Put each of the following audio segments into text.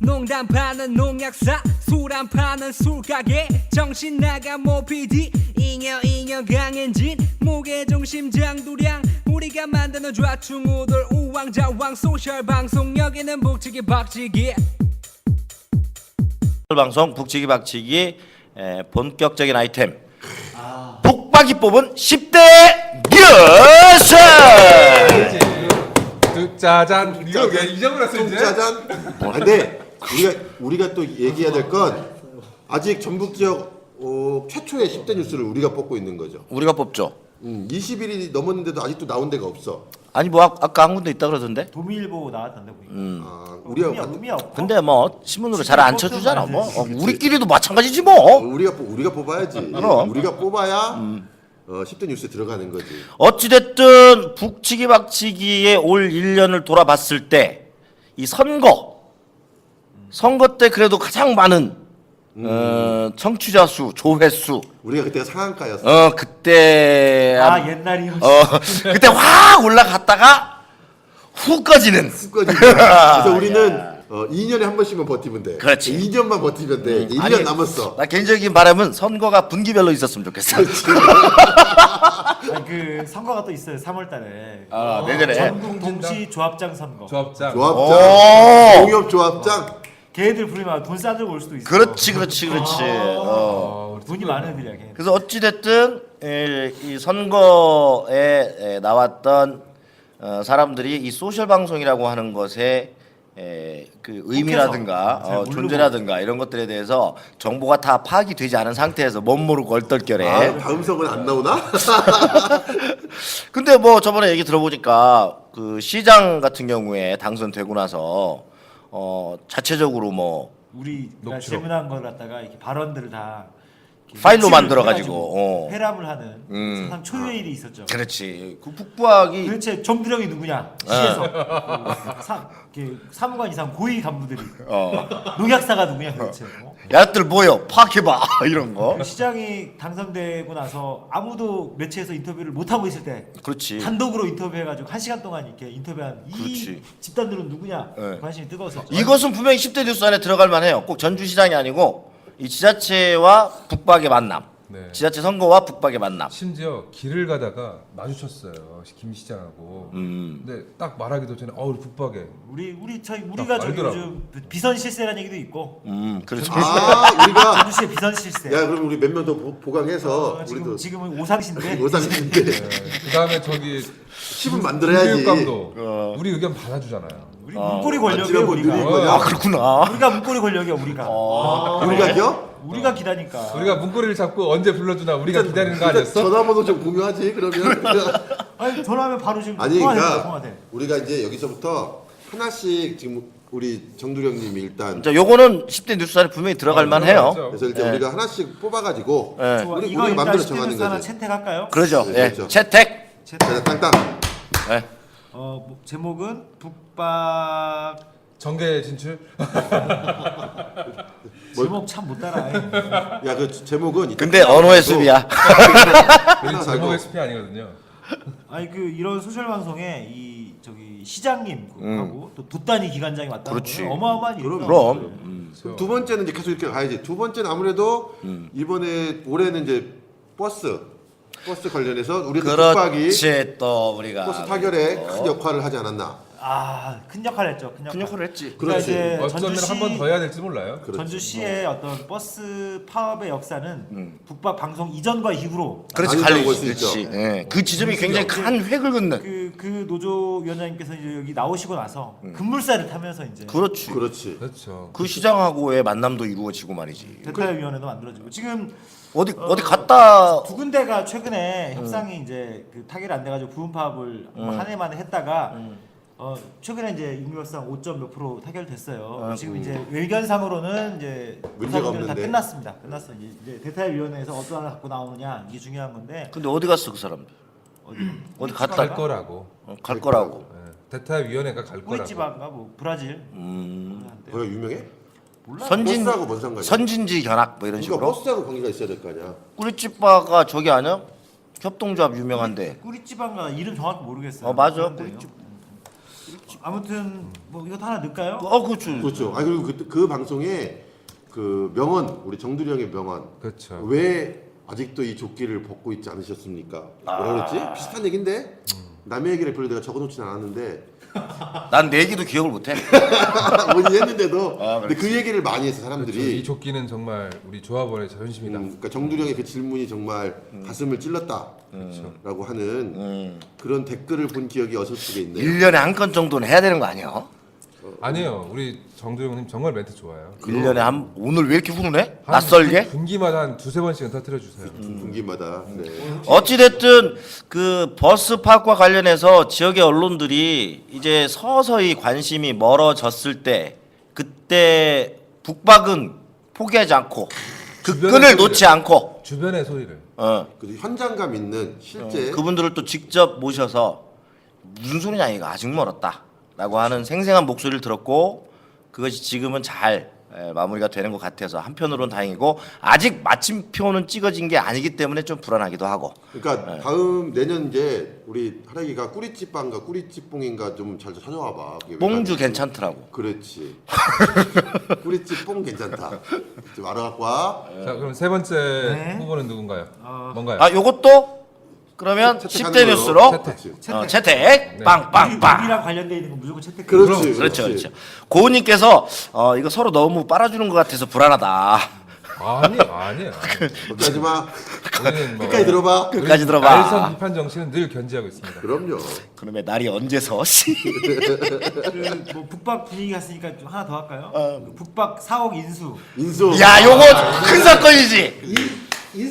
농담 파는 농약사 술 안 파는 술가게 정신 나간 모피디 잉여 강현진 무게중심 장두량 우리가 만드는 좌충우돌 우왕좌왕 소셜 방송 여기는 북치기 박치기 방송 북치기 박치기 본격적인 아이템 북박이 뽑은 10대 뉴스. 짜잔. 이거 왜 잊어버렸어 이제? 짜잔. 근데 우리가 또 얘기해야 될 건 아직 전북 지역 최초의 10대 뉴스를 우리가 뽑고 있는 거죠. 우리가 뽑죠. 20일이 넘었는데도 아직도 나온 데가 없어. 아니 뭐 아까 한 군데 있다 그러던데. 도미일보 나왔던데 우리가 의미 없고. 근데 뭐 신문으로 잘 안 쳐주잖아. 뭐 우리끼리도 마찬가지지 뭐. 우리가 뽑아야지. 그럼. 우리가 뽑아야 10대 뉴스에 들어가는 거지. 어찌됐든 북치기 박치기의 올 1년을 돌아봤을 때 이 선거 때 그래도 가장 많은 청취자 수, 조회수 우리가 그때가 상한가였어. 그때 옛날이요. 그때 확 올라갔다가 훅 꺼지는. 그래서 우리는 2년에 한 번씩만 버티면 돼. 그렇지. 2년만 버티면 돼. 이제 1년 아니, 남았어. 나 개인적인 바람은 선거가 분기별로 있었으면 좋겠어. 아니, 그 선거가 또 있어요. 3월달에. 내년에. 전국 동시 조합장 선거. 조합장. 조합장, 공업 조합장. 걔들 부르면 돈 싸들고 올 수도 있어. 그렇지. 돈이 많은 애들이야. 걔. 그래서 어찌됐든 이 선거에 나왔던 사람들이 이 소셜 방송이라고 하는 것에 그 의미라든가 잘 모르고. 존재라든가 이런 것들에 대해서 정보가 다 파악이 되지 않은 상태에서 못 모르고 얼떨결에. 다음 선거는 안 나오나? 근데 뭐 저번에 얘기 들어보니까 그 시장 같은 경우에 당선되고 나서 자체적으로 뭐 우리가 녹취록. 질문한 걸 갖다가 이렇게 발언들을 다 이렇게 파일로 녹취를 만들어가지고, 해가지고 회람을 하는 음. 세상 초유의 일이 있었죠. 그렇지. 그 북부학이 도대체 정두령이 누구냐 시에서 사무관 이상 고위 간부들이 농약사가 누구냐 도대체. 야들 뭐요? 파악해봐 이런 거. 시장이 당선되고 나서 아무도 매체에서 인터뷰를 못 하고 있을 때 그렇지. 단독으로 인터뷰해가지고 1시간 동안 이렇게 인터뷰한 이 그렇지. 집단들은 누구냐 네. 관심이 뜨거웠었죠. 이것은 분명히 10대 뉴스 안에 들어갈 만해요. 꼭 전주시장이 아니고 이 지자체와 북박의 만남. 네. 지자체 선거와 북박의 만남. 심지어 길을 가다가 마주쳤어요. 김 시장하고. 근데 딱 말하기도 전에 우리 북박에. 우리가 저기 알더라고. 요즘 비선 실세라는 얘기도 있고 그렇죠. 우리가 전주시의 비선 실세. 야 그럼 우리 몇 명 더 보강해서 우리도 지금은 오상시인데 오상인데 그다음에 저기 10은 만들어야지. 교육감도 우리 의견 받아주잖아요. 우리 문고리 지금 권력이에요 뭐 우리가. 느린 거냐? 아 그렇구나. 우리가 문고리 권력이야 우리가. 우리가 겨? 우리가 기다니까. 우리가 문고리를 잡고 언제 불러주나 우리가 기다리는 거 아니었어? 전화번호 좀 공유하지 그러면. 아니 전화하면 바로 지금 아니 그러니까 통화돼. 우리가 이제 여기서부터 하나씩 지금 우리 정두령님이 일단 자, 요거는 10대 뉴스 안에 분명히 들어갈 만해요. 그래서 일단 우리가 하나씩 뽑아가지고 예. 좋아. 우리 이거 우리가 마음대로 일단 정하는 시대뉴스 하나 거지. 채택할까요? 그러죠. 네, 예. 그렇죠. 채택. 자, 땅땅. 예. 제목은 북박. 정계 진출? 제목 참 못 따라해. 야 그 제목은 이따 근데 언어의 습이야. 우리 하나 제목 말고. SP 아니거든요. 아니 그 이런 소셜 방송에 이 저기 시장님하고 또 돛단위 기관장이 왔다는 그렇지. 거는 어마어마한 일이죠. 그럼. 두 번째는 이제 계속 이렇게 가야지. 두 번째는 아무래도 이번에 올해는 이제 버스 관련해서 우리 북박이 그렇지. 또 우리가 버스 타결에 큰 역할을 하지 않았나. 큰 역할을 했죠. 큰 큰 역할. 역할을 했지. 그러니까 그렇지. 이제 어쩌면 한 번 더 해야 될지 몰라요. 그렇지. 전주시의 어떤 버스 파업의 역사는 북박 방송 이전과 이후로 그렇지. 아니라고 갈리 볼수 그렇지. 있죠. 예. 그 지점이 굉장히 큰 획을 긋는. 그 노조 위원장님께서 이제 여기 나오시고 나서 급물살을 타면서 이제 그렇지. 그렇지. 그렇죠. 그 시장하고의 만남도 이루어지고 말이지. 대타협위원회도 만들어지고 지금 어디 갔다 두 군데가 최근에 협상이 이제 그 타결이 안 돼가지고 부분 파업을 한 해 만에 했다가 최근에 이제 임금협상 5점 몇 프로 타결됐어요. 지금 이제 의견상으로는 이제 문제가 의사결은 다 없는데. 끝났습니다. 끝났어. 이제 대타협위원회에서 어떤 하나 갖고 나오느냐 이게 중요한 건데 근데 어디 갔어 그 사람들? 어디 갔다 갈 거라고. 갈 거라고. 대타위원회가 갈 거라고. 꾸리치바인가 뭐 브라질. 거기가 유명해? 몰라. 버스하고 뭔 상관이야? 선진지 견학 뭐 이런 그러니까 식으로. 버스하고 관계가 있어야 될 거 아니야. 꾸리찌빠가 저기 아니야? 협동조합 유명한데. 꾸리치바인가 이름 정확히 모르겠어요. 맞아. 그런데요. 꾸리찌. 아무튼 뭐 이것도 하나 넣을까요? 그렇죠. 그렇죠. 아 그리고 그 방송에 그 명언 우리 정두리 형의 명언 그렇죠. 왜 아직도 이 조끼를 벗고 있지 않으셨습니까? 뭐라 그랬지? 비슷한 얘긴데 남의 얘기를 별로 내가 적어놓지는 않았는데 난 내 얘기도 기억을 못해. 뭔지 했는데도 근데 그 얘기를 많이 해서 그렇죠. 사람들이 이 조끼는 정말 우리 조합원의 자존심이다. 그러니까 정두리 형의 그 질문이 정말 가슴을 찔렀다라고 하는 그런 댓글을 본 기억이 어설프게 있네요. 1년에 한 건 정도는 해야 되는 거 아니야? 아니에요. 우리 정두영님 정말 멘트 좋아요. 1년에 오늘 왜 이렇게 훈훈해? 한 낯설게? 분기마다 한 두세 번씩은 터뜨려 주세요. 분기마다 네. 어찌됐든 그 버스 파크와 관련해서 지역의 언론들이 이제 서서히 관심이 멀어졌을 때 그때 북박은 포기하지 않고 그 주변의 끈을 소리를. 놓지 않고 주변의 소리를. 그리고 현장감 있는 실제 그분들을 또 직접 모셔서 무슨 소리냐 이거 아직 멀었다라고 하는 생생한 목소리를 들었고 그것이 지금은 잘 마무리가 되는 것 같아서 한편으로는 다행이고 아직 마침표는 찍어진 게 아니기 때문에 좀 불안하기도 하고. 그러니까 다음 내년 이제 우리 하락이가 꾸리찌빵가 꾸리찌뽕인가 좀 잘 찾아와봐. 그게 왜 뽕주 가는지. 괜찮더라고. 그렇지. 꾸리찌뽕 괜찮다. 좀 알아갖고 와. 자, 그럼 세 번째 네. 후보는 누군가요? 뭔가요? 아 요것도 그러면 채택하는 10대 걸로. 뉴스로 그렇지. 채택 네. 빵빵빵. 우리랑 관련돼 있는 거 무조건 채택. 그렇지. 그렇죠, 그렇죠. 고은님께서 이거 서로 너무 빨아주는 것 같아서 불안하다. 아니에요. 걱정하지 마. 우리는 뭐 끝까지 들어봐. 끝까지 날선 들어봐. 비판 정신은 늘 견지하고 있습니다. 그럼요. 그러면 날이 언제서? 그뭐 북박 분위기 갔으니까 좀 하나 더 할까요? 그 북박 4억 인수. 인수. 야, 요거 큰 사건이지.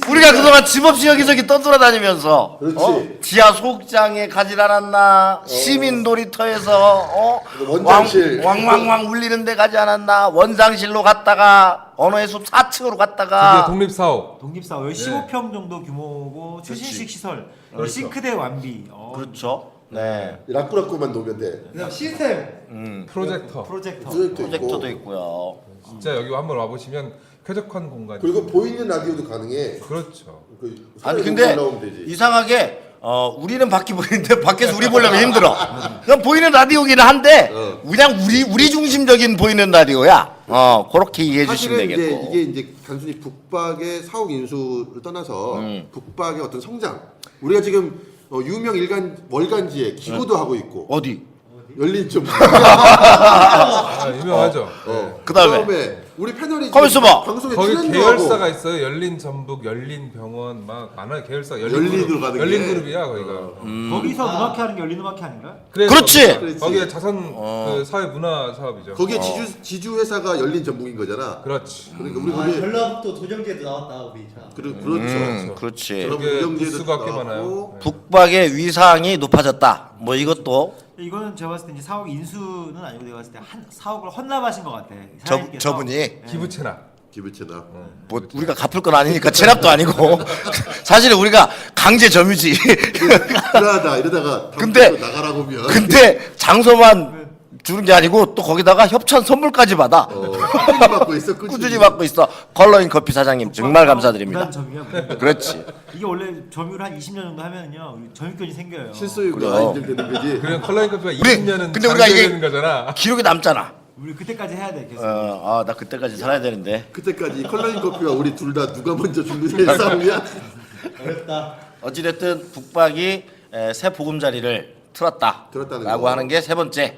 우리가 그동안 집 없이 여기저기 떠돌아다니면서 그렇지. 지하 소극장에 가지 않았나? 시민 놀이터에서 원장실. 왕왕왕 울리는 데 가지 않았나? 원장실로 갔다가 언어의 숲 4층으로 드디어 갔다가 독립사업. 독립사업 여기 15평 정도 규모고 최신식 시설, 그리고 싱크대 완비. 그렇죠. 네. 라꾸라꾸만 놓으면 돼. 그다음 시스템 프로젝터. 프로젝터. 프로젝터도 있고요. 진짜 여기 한번 와보시면 쾌적한 공간. 그리고 보이는 라디오도 가능해. 그렇죠. 그 아니 사회에 근데 올라오면 되지. 이상하게 우리는 밖이 보이는데 밖에서 우리 보려면 힘들어. 그냥 보이는 라디오기는 한데 그냥 우리 중심적인 보이는 라디오야. 그렇게 이해해 주시면 사실은 이제 되겠고. 이게 이제 단순히 북박의 사옥 인수를 떠나서 북박의 어떤 성장. 우리가 지금 유명 월간지에 기고도 하고 있고 어디? 열린 좀. 유명하죠. 그다음에 우리 패널이 가만 지금 있어봐. 방송에 거기 출연도 계열사가 하고. 있어요. 열린 전북, 열린 병원 막 많아요. 계열사. 열린으로 그룹. 가는 열린 게. 그룹이야 거기가. 거기서 음악회 하는 게 열린 음악회 아닌가? 그래서 그렇지. 거기가 자선 그 사회 문화 사업이죠. 거기에 지주 회사가 열린 전북인 거잖아. 그렇지. 그러니까 우리 거기 전라북도 도정제도 나왔다 우리 자. 그렇죠. 그렇지. 그럼 그게 무정지에도 부스가 꽤 나왔고. 많아요. 네. 북박의 위상이 높아졌다. 뭐 이것도 이거는 제가 봤을 때 이제 4억 인수는 아니고 내가 봤을 때 한 4억을 헌납하신 것 같아. 저분이 기부 체납. 기부채나. 뭐 우리가 갚을 건 아니니까 체납도 아니고 사실은 우리가 강제 점유지. 불안하다 이러다가 근데- 나가라고 하면 근데 장소만 주는 게 아니고 또 거기다가 협찬 선물까지 받아. 꾸준히 받고 있어. 꾸준히 받고 있어. 컬러인 커피 사장님 정말 감사드립니다. 무단 점유야. 무단. 그렇지. 이게 원래 점유를 한 20년 정도 하면은요 점유권이 생겨요. 실소유가 그래요. 인정되는 거지. 그냥 컬러인 커피가 우리- 20년은 근데 우리가 이게- 되는 거잖아. 기록이 남잖아. 우리 그때까지 해야 돼 계속. 나 그때까지 살아야 되는데. 그때까지 컬러인 커피와 우리 둘 다 누가 먼저 죽느냐의 싸움이야. 어렵다. 어찌됐든 북박이 새 보금자리를 틀었다는 틀었다라고 거. 하는 게 세 번째.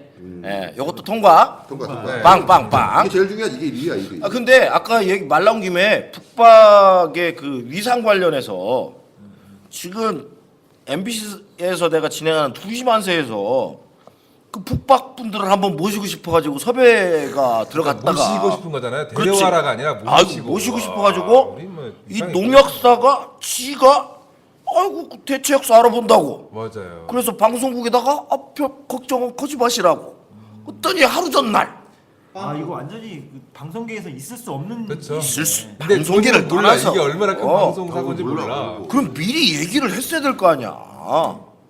요것도 통과. 통과. 네. 빵빵빵. 이게 제일 중요한 이게 1위야 1위. 근데 아까 얘기 말 나온 김에 북박의 그 위상 관련해서 지금 MBC에서 내가 진행하는 2시 만세에서 그 북박 분들을 한번 모시고 싶어가지고 섭외가 들어갔다가 모시고 싶은 거잖아요. 그렇지. 데려와라가 아니라 모시고. 모시고 싶어가지고 우리 뭐 이 이상해. 농약사가 지가 아이고 그 대체역사 알아본다고 맞아요. 그래서 방송국에다가 걱정은 거지 마시라고 했더니 하루 전날 아 이거 완전히 그 방송계에서 있을 수 없는 그쵸. 있을 수 근데 방송계를 몰라. 떠나서 이게 얼마나 큰 방송 사고인지 몰라, 몰라. 모르고. 그럼 미리 얘기를 했어야 될 거 아니야.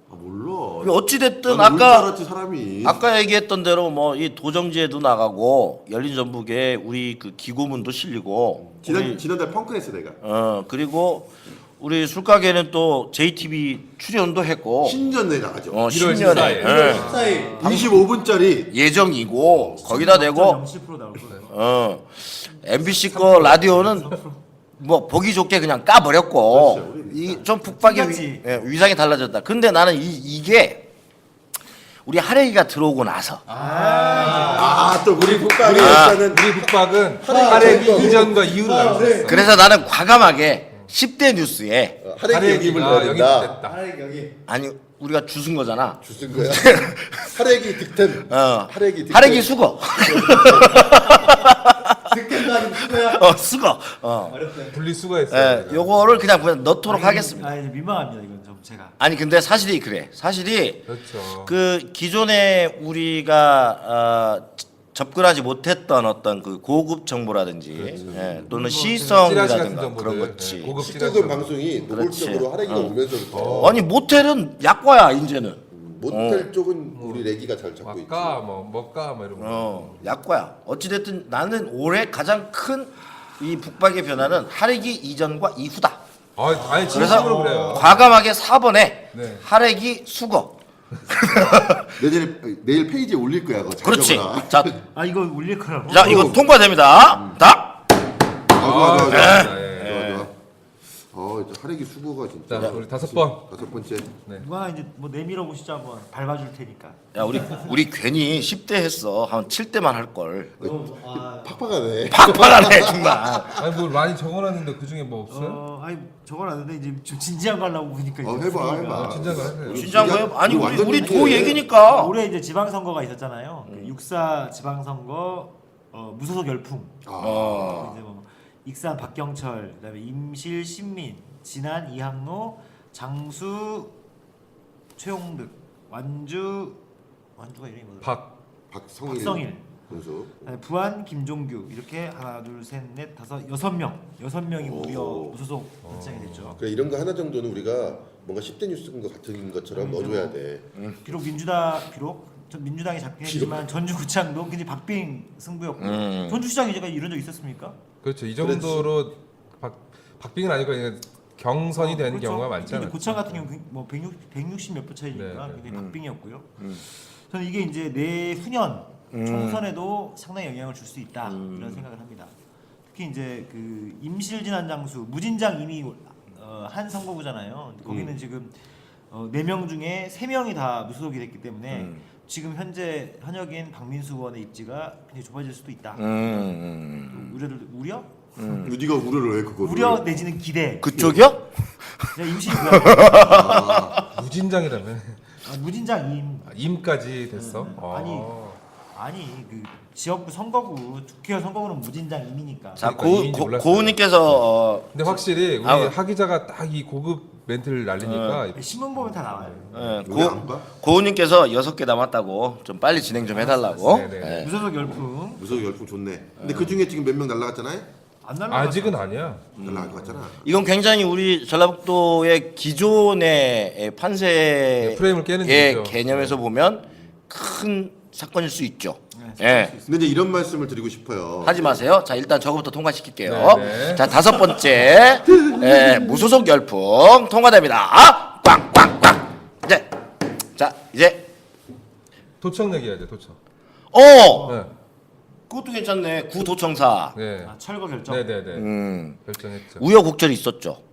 몰라. 어찌됐든 나는 울줄 아까 알았지, 사람이. 아까 얘기했던 대로 뭐 이 도정지에도 나가고 열린 전북에 우리 그 기고문도 실리고 우리- 지난달 펑크냈어 내가. 그리고 우리 술가게는 또 JTB 출연도 했고 신년에 나가죠. 10년에 14일 25분짜리 예정이고 거기다 대고 0.07% 나올 거예요. MBC 거 라디오는 뭐 보기 좋게 그냥 까버렸고 그렇죠. 우리 이 좀 북박의 똑같이. 위상이 달라졌다. 근데 나는 이게 우리 하레이가 들어오고 나서 또 우리 북방에 일단은 우리 북박은 하레기 이전과 이후로 나왔어. 그래서 나는 과감하게 10대 뉴스에 하레기 영입을 넣어야 된다. 영입됐다. 하늘 여기 아니 우리가 주순 거잖아. 주쓴 거야. 하레기 득템. 하레기 득템. 하레기 수거. 득템도 수고야. 수거. 분리수거 했어요. 요거를 그냥 넣도록 하겠습니다. 아, 이제 민망합니다. 이건 좀 제가. 아니 근데 사실이 그래. 사실이 그렇죠. 그 기존에 우리가 접근하지 못했던 어떤 그 고급 정보라든지 또는 찌라시 같은 시성이라든가 정보들, 그런 거지. 고급 찌라시 시끄급 방송이 그렇지. 노골적으로 하레기가 오면서부터 아니 모텔은 약과야 이제는. 모텔 쪽은 우리 레기가 잘 잡고 있지. 막까 뭐 먹까 뭐 이런 거. 약과야. 어찌됐든 나는 올해 가장 큰 이 북박의 변화는 하레기 이전과 이후다. 아니 그래서 진심으로 그래요. 과감하게 4번에 네. 하레기 수거. 내일 페이지에 올릴 거야. 그거 잘 그렇지. 적어놔. 자, 아, 이거 올릴 거라고. 자 이거 통과됩니다. 다. 좋아, 좋아, 좋아. 네. 좋아, 좋아. 이제 하레기 수고가 진짜. 자 우리 5번. 5번째. 누가 이제 뭐 내밀어 보시죠 한번 밟아줄 테니까. 야 우리 괜히 10대 했어. 한 7대만 할 걸. 너무 아 팍팍하네. 팍팍하네 정말. 아니 뭐 많이 적어놨는데 그 중에 뭐 없어요? 아니 적어놨는데 이제 좀 진지한 거 하려고 보니까. 이제 해봐, 분위기가. 해봐. 진짜 그래. 진짜한 거예요? 아니 우리 완전 우리 진지해. 도 얘기니까. 올해 이제 지방선거가 있었잖아요. 그 육사 지방선거 무소속 열풍. 이제 뭐 익산 박경철, 그다음에 임실 신민, 진안 이항로, 장수 최용득, 완주가 이름이 뭐더라? 박성일. 선수. 그다음에 부안 김종규 이렇게 하나 둘 셋 넷 다섯 6명이 무려 무소속 선정이 됐죠. 그래 이런 거 하나 정도는 우리가 뭔가 10대 뉴스인 것 같은 것처럼 넣어줘야 돼. 비록 민주당이 잡긴 했지만 전주구청도 굉장히 박빙 승부였고 전주시장이 제가 이런 적 있었습니까? 그렇죠. 이 정도로 박빙은 아니고 그냥 경선이 되는 그렇죠. 경우가 많지 근데 않아요. 고창 같은 경우 뭐 160 몇 표 차이니까 네, 네. 굉장히 박빙이었고요. 저는 이게 이제 내후년 총선에도 상당히 영향을 줄 수 있다 이런 생각을 합니다. 특히 이제 그 임실진안 장수 무진장 이미 한 선거구잖아요. 거기는 지금 4명 중에 3명이 다 무소속이 됐기 때문에 지금 현재 현역인 박민수 의원의 입지가 굉장히 좁아질 수도 있다. 우려? 네가 우려를 왜 그거를? 우려 내지는 기대. 그쪽이요? 임실이 무진장이라면 무진장 임까지 됐어? 아니 그 지역구 선거구 국회의원 선거구는 무진장 임이니까. 자 그러니까 이민지 몰랐어요. 고은님께서 근데 확실히 우리 아, 하 기자가 딱 이 고급 멘트를 날리니까 신문 보면 다 나와요. 우리 안 봐? 고은님께서 6개 남았다고 좀 빨리 진행 좀 해달라고. 네네. 네. 무소속 열풍 무서워 열풍 좋네. 근데 그 중에 지금 몇 명 날라갔잖아요. 안 날라갔어. 아직은 아니야. 날라갈 것 같잖아. 이건 굉장히 우리 전라북도의 기존의 판세 프레임을 깨는 의 일이죠. 개념에서 보면 큰 사건일 수 있죠. 네, 예. 근데 이제 이런 말씀을 드리고 싶어요. 하지 마세요. 자 일단 저거부터 통과시킬게요. 네. 자 5번째 무소속 열풍 통과됩니다. 꽝꽝꽝. 이제 도청 얘기해야죠. 도청. 네. 네. 그것도 괜찮네. 구도청사. 네. 철거 결정. 네네네. 결정했죠. 우여곡절이 있었죠.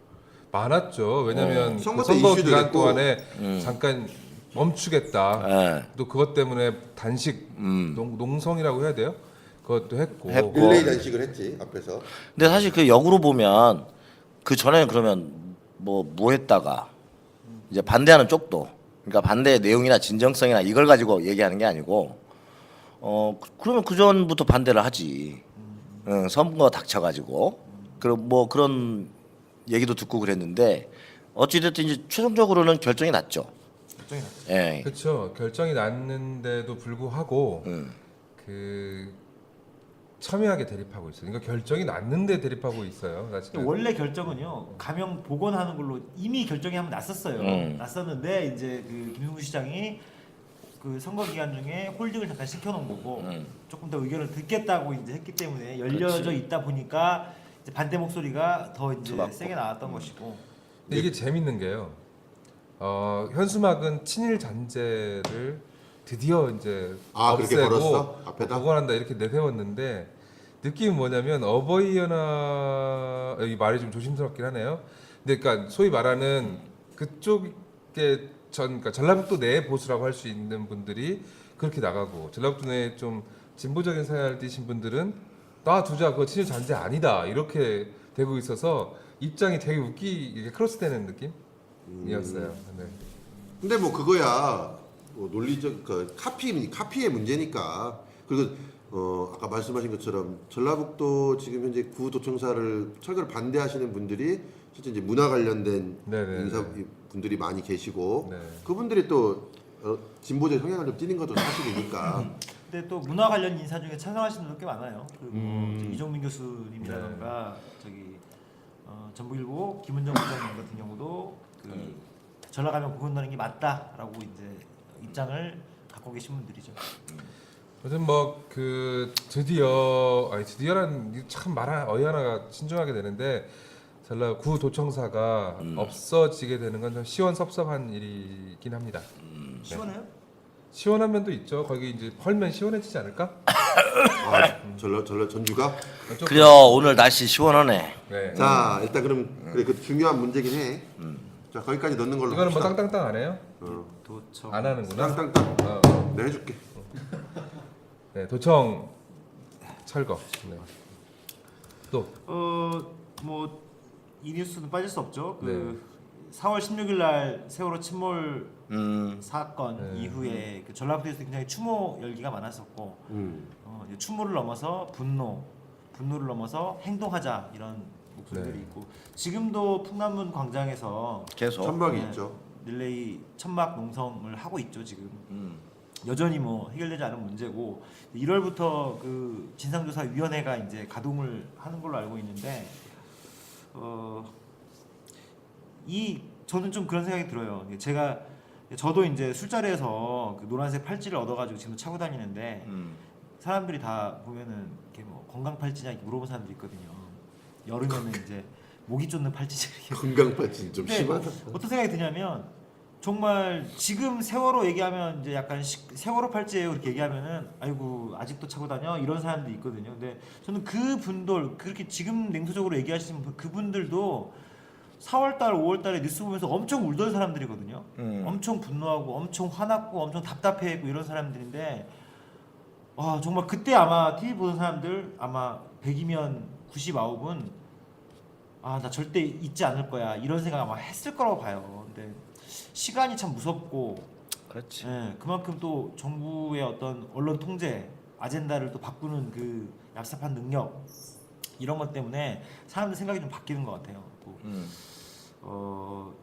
많았죠. 왜냐면 그 선거 선거, 때 이슈도 기간 됐고. 동안에 잠깐 멈추겠다. 예. 또 그것 때문에 단식 농성이라고 해야 돼요? 그것도 했고. 릴레이 단식을 했지 앞에서. 근데 사실 그 역으로 보면 그 전에는 그러면 뭐 했다가 이제 반대하는 쪽도 그러니까 반대의 내용이나 진정성이나 이걸 가지고 얘기하는 게 아니고 그러면 그 전부터 반대를 하지. 선거 닥쳐가지고 그럼 뭐 그런 얘기도 듣고 그랬는데 어찌됐든 이제 최종적으로는 결정이 났죠. 결정이 났죠. 예. 그렇죠. 결정이 났는데도 불구하고 그 첨예하게 대립하고 있어요. 그러니까 결정이 났는데 대립하고 있어요. 사실은. 원래 결정은요 가명 복원하는 걸로 이미 결정이 한번 났었어요. 났었는데 이제 그 김승구 시장이 그 선거 기간 중에 홀딩을 잠깐 시켜놓은 거고 조금 더 의견을 듣겠다고 이제 했기 때문에 열려져 있다 보니까 이제 반대 목소리가 더 이제 맞고. 세게 나왔던 것이고. 근데 이게 재밌는 게요. 현수막은 친일 잔재를 드디어 이제 그렇게 걸었어? 앞에다? 복원한다 이렇게 내세웠는데 느낌은 뭐냐면 어버이 연합 여기 말이 좀 조심스럽긴 하네요. 근데 그러니까 소위 말하는 그쪽에 그러니까 전라북도 내 보수라고 할 수 있는 분들이 그렇게 나가고 전라북도 내에 좀 진보적인 사야를 띠신 분들은 놔두자 그거 친일 잔재 아니다 이렇게 되고 있어서 입장이 되게 이게 크로스되는 느낌이었어요. 네. 근데 뭐 그거야 뭐 논리적 카피의 문제니까. 그리고 아까 말씀하신 것처럼 전라북도 지금 현재 구도청사를 철거를 반대하시는 분들이 실제 이제 문화 관련된 네네네. 인사 분들이 많이 계시고 네. 그분들이 또 진보적 성향을 좀 띠는 것도 사실이니까. 근데 또 문화 관련 인사 중에 찬성하시는 분들 꽤 많아요. 이종민 교수님이라던가 저기 전북일보 김은정 부장님 같은 경우도 그 전라가면 복원하는 게 맞다라고 이제 입장을 갖고 계신 분들이죠. 요즘 뭐 그 드디어라는 참 어휘 하나가 신중하게 되는데 전라 구도청사가 없어지게 되는 건 좀 시원섭섭한 일이긴 합니다. 시원해요? 시원한 면도 있죠. 거기 이제 펄면 시원해지지 않을까? 전주가. 그래 오늘 날씨 시원하네. 네. 자 일단 그럼 그래 그 중요한 문제긴 해. 자 거기까지 넣는 걸로. 이거는 뭐 합시다. 땅땅땅 안 해요? 도청. 안 하는구나. 땅땅땅. 어. 내가 해줄게. 네, 도청 철거. 네. 또 뭐 이 뉴스는 빠질 수 없죠. 그 네. 4월 16일 날 세월호 침몰 사건 네. 이후에 그 전라북도에서 굉장히 추모 열기가 많았었고 이제 추모를 넘어서 분노를 넘어서 행동하자 이런 목소리들이 네. 있고 지금도 풍남문 광장에서 계속. 천막이 네, 있죠. 릴레이 천막 농성을 하고 있죠 지금. 여전히 뭐 해결되지 않은 문제고 1월부터 그 진상조사위원회가 이제 가동을 하는 걸로 알고 있는데 저는 좀 그런 생각이 들어요. 저도 이제 술자리에서 그 노란색 팔찌를 얻어가지고 지금 차고 다니는데 사람들이 다 보면은 이렇게 뭐 건강 팔찌냐 이렇게 물어보는 사람들이 있거든요. 여름에는 이제 모기 쫓는 팔찌 이렇게. 건강팔찌 좀 근데 심하다. 어떤 생각이 드냐면 정말 지금 세월호 얘기하면 이제 약간 세월호 팔찌예요 이렇게 얘기하면은 아이고 아직도 차고 다녀 이런 사람들이 있거든요. 근데 저는 그분들 그렇게 지금 냉소적으로 얘기하시는 그분들도 4월달 5월달에 뉴스 보면서 엄청 울던 사람들이거든요. 엄청 분노하고 엄청 화났고 엄청 답답해했고 이런 사람들인데 정말 그때 아마 TV 보는 사람들 아마 100이면 99은 나 절대 잊지 않을 거야 이런 생각 아마 했을 거라고 봐요. 근데 시간이 참 무섭고 그렇지. 그만큼 또 정부의 어떤 언론 통제 아젠다를 또 바꾸는 그 얍삽한 능력 이런 것 때문에 사람들 생각이 좀 바뀌는 것 같아요. 또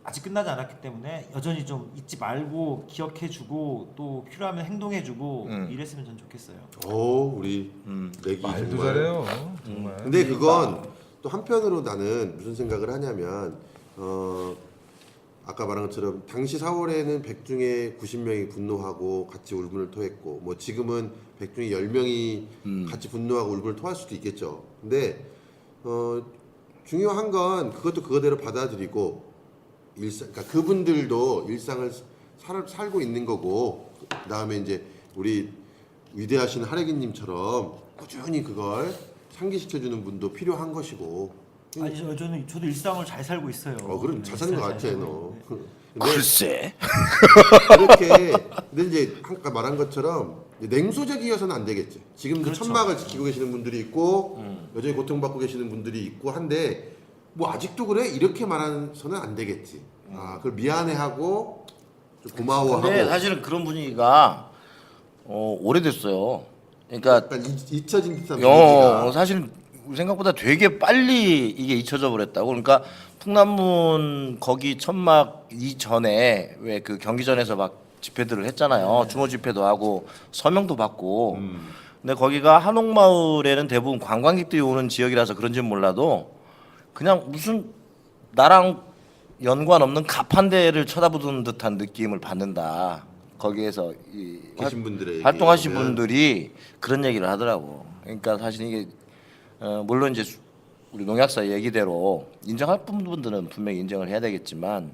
아직 끝나지 않았기 때문에 여전히 좀 잊지 말고 기억해주고 또 필요하면 행동해주고 이랬으면 전 좋겠어요. 우리 내기 말도 정말. 잘해요. 정말. 근데 그건 또 한편으로 나는 무슨 생각을 하냐면 아까 말한 것처럼 당시 4월에는 100 중에 90명이 분노하고 같이 울분을 토했고 뭐 지금은 100 중에 10명이 같이 분노하고 울분을 토할 수도 있겠죠. 근데 중요한 건 그것도 그거대로 받아들이고 그러니까 그분들도 일상을 살고 있는 거고 그다음에 이제 우리 위대하신 하래기님처럼 꾸준히 그걸 상기시켜주는 분도 필요한 것이고. 아니 저도 일상을 잘 살고 있어요. 그럼 잘 사는 것 같아 너. 근데 글쎄. 그렇게 근데 이제 아까 말한 것처럼 냉소적이어서는 안 되겠지. 지금도 그렇죠. 천막을 지키고 계시는 분들이 있고 여전히 고통받고 계시는 분들이 있고 한데 뭐 아직도 그래 이렇게 말해서는 안 되겠지. 그걸 미안해하고 좀 고마워하고. 근데 사실은 그런 분위기가 오래됐어요. 그러니까 약간 잊혀진 듯한 분위기가. 사실 생각보다 되게 빨리 이게 잊혀져 버렸다고. 그러니까 풍남문 거기 천막 이전에 왜 그 경기전에서 막 집회들을 했잖아요. 주모 집회도 하고 서명도 받고. 근데 거기가 한옥마을에는 대부분 관광객들이 오는 지역이라서 그런지는 몰라도 그냥 무슨 나랑 연관 없는 가판대를 쳐다보는 듯한 느낌을 받는다. 거기에서 계신 분들의 활동하신 얘기에 의하면. 분들이 그런 얘기를 하더라고. 그러니까 사실 이게 물론 이제 우리 농약사 얘기대로 인정할 부분들은 분명히 인정을 해야 되겠지만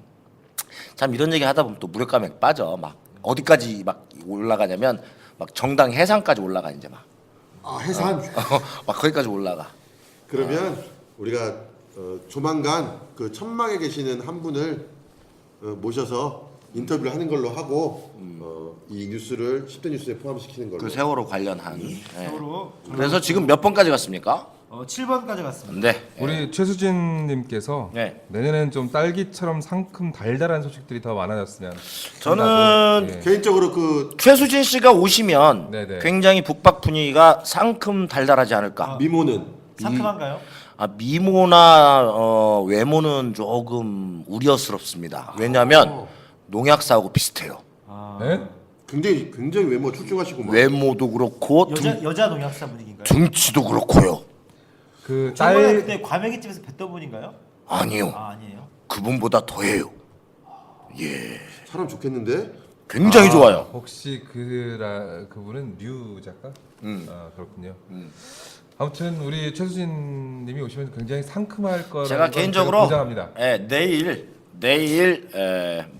참 이런 얘기 하다 보면 또 무력감에 빠져. 막 어디까지 막 올라가냐면 막 정당 해상까지 올라가 이제 막. 해산. 막 거기까지 올라가. 그러면 우리가 조만간 그 천막에 계시는 한 분을 모셔서 인터뷰를 하는 걸로 하고 이 뉴스를 10대 뉴스에 포함시키는 걸로. 그 세월호 관련한. 세월호. 그래서 지금 몇 번까지 갔습니까? 7번까지 갔습니다. 네. 우리 최수진님께서 네. 내년엔 좀 딸기처럼 상큼 달달한 소식들이 더 많아졌으면. 저는 한다고. 예. 개인적으로 그 최수진 씨가 오시면 네네. 굉장히 북박 분위기가 상큼 달달하지 않을까. 미모는 상큼한가요? 미모나 외모는 조금 우려스럽습니다. 왜냐하면 농약사하고 비슷해요. 네? 굉장히 외모 출중하시고 외모도 그렇고 여자 농약사 분위기인가요? 등치도 그렇고요. 그 저번에 딸 그때 과메기집에서 뵀던 분인가요? 아니요. 아니에요. 그분보다 더해요. 사람 좋겠는데. 굉장히 좋아요. 혹시 그분은 뮤 작가? 아 그렇군요. 아무튼 우리 최수진님이 오시면 굉장히 상큼할 거라는 제가 건 개인적으로 보장합니다. 내일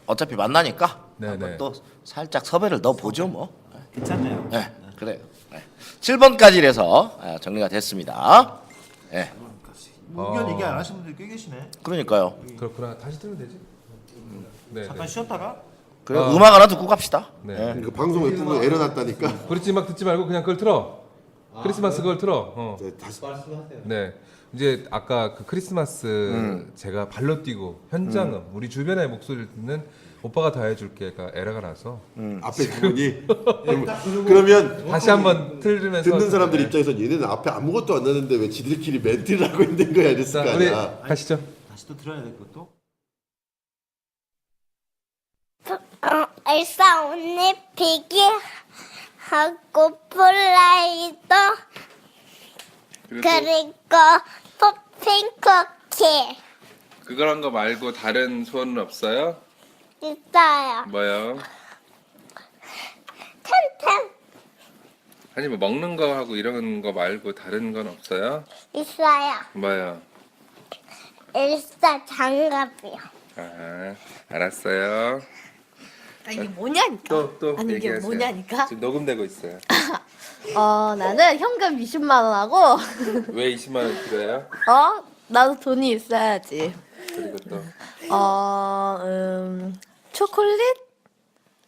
어차피 만나니까 네네. 한번 또 살짝 섭외를 넣어 보죠 뭐. 괜찮네요. 네, 그래요. 네. 7번까지라서 정리가 됐습니다. 네, 의견 얘기 안 하신 분들 꽤 계시네. 그러니까요. 그렇구나. 다시 들으면 되지. 네. 잠깐 쉬었다가 그래 음악 하나 듣고 갑시다. 네. 그 방송 유튜브에 에러 났다니까. 그렇지 막 듣지 말고 그냥 그걸 틀어. 크리스마스 그걸 틀어. 다시 말씀하세요. 네. 이제 아까 그 크리스마스 제가 발로 뛰고 현장음 우리 주변의 목소리를 듣는 오빠가 다 해줄게가 에러가 나서 앞에 부분이 그러면 다시 한번 틀으면서 듣는 사람들 네. 입장에서 얘네는 앞에 아무것도 안 나는데 왜 지들끼리 멘트를 하고 있는 거야 이랬을 자 거 우리 아니야. 가시죠. 다시 또 들어야 될 것도. 엘사 언니 비기 하고 플라이도 그리고 퍼핑 쿠키 그런 거 말고 다른 소원은 없어요? 있어요. 뭐요? 템템 아니 뭐 먹는 거 하고 이런 거 말고 다른 건 없어요? 있어요. 뭐요? 엘사 장갑이요. 아 알았어요. 아, 이게 뭐냐니까. 또 아니 이게 얘기하세요. 뭐냐니까. 지금 녹음되고 있어요. 나는 현금 20만 원 하고 왜 20만 원 필요해요? 나도 돈이 있어야지. 그리고 또 초콜릿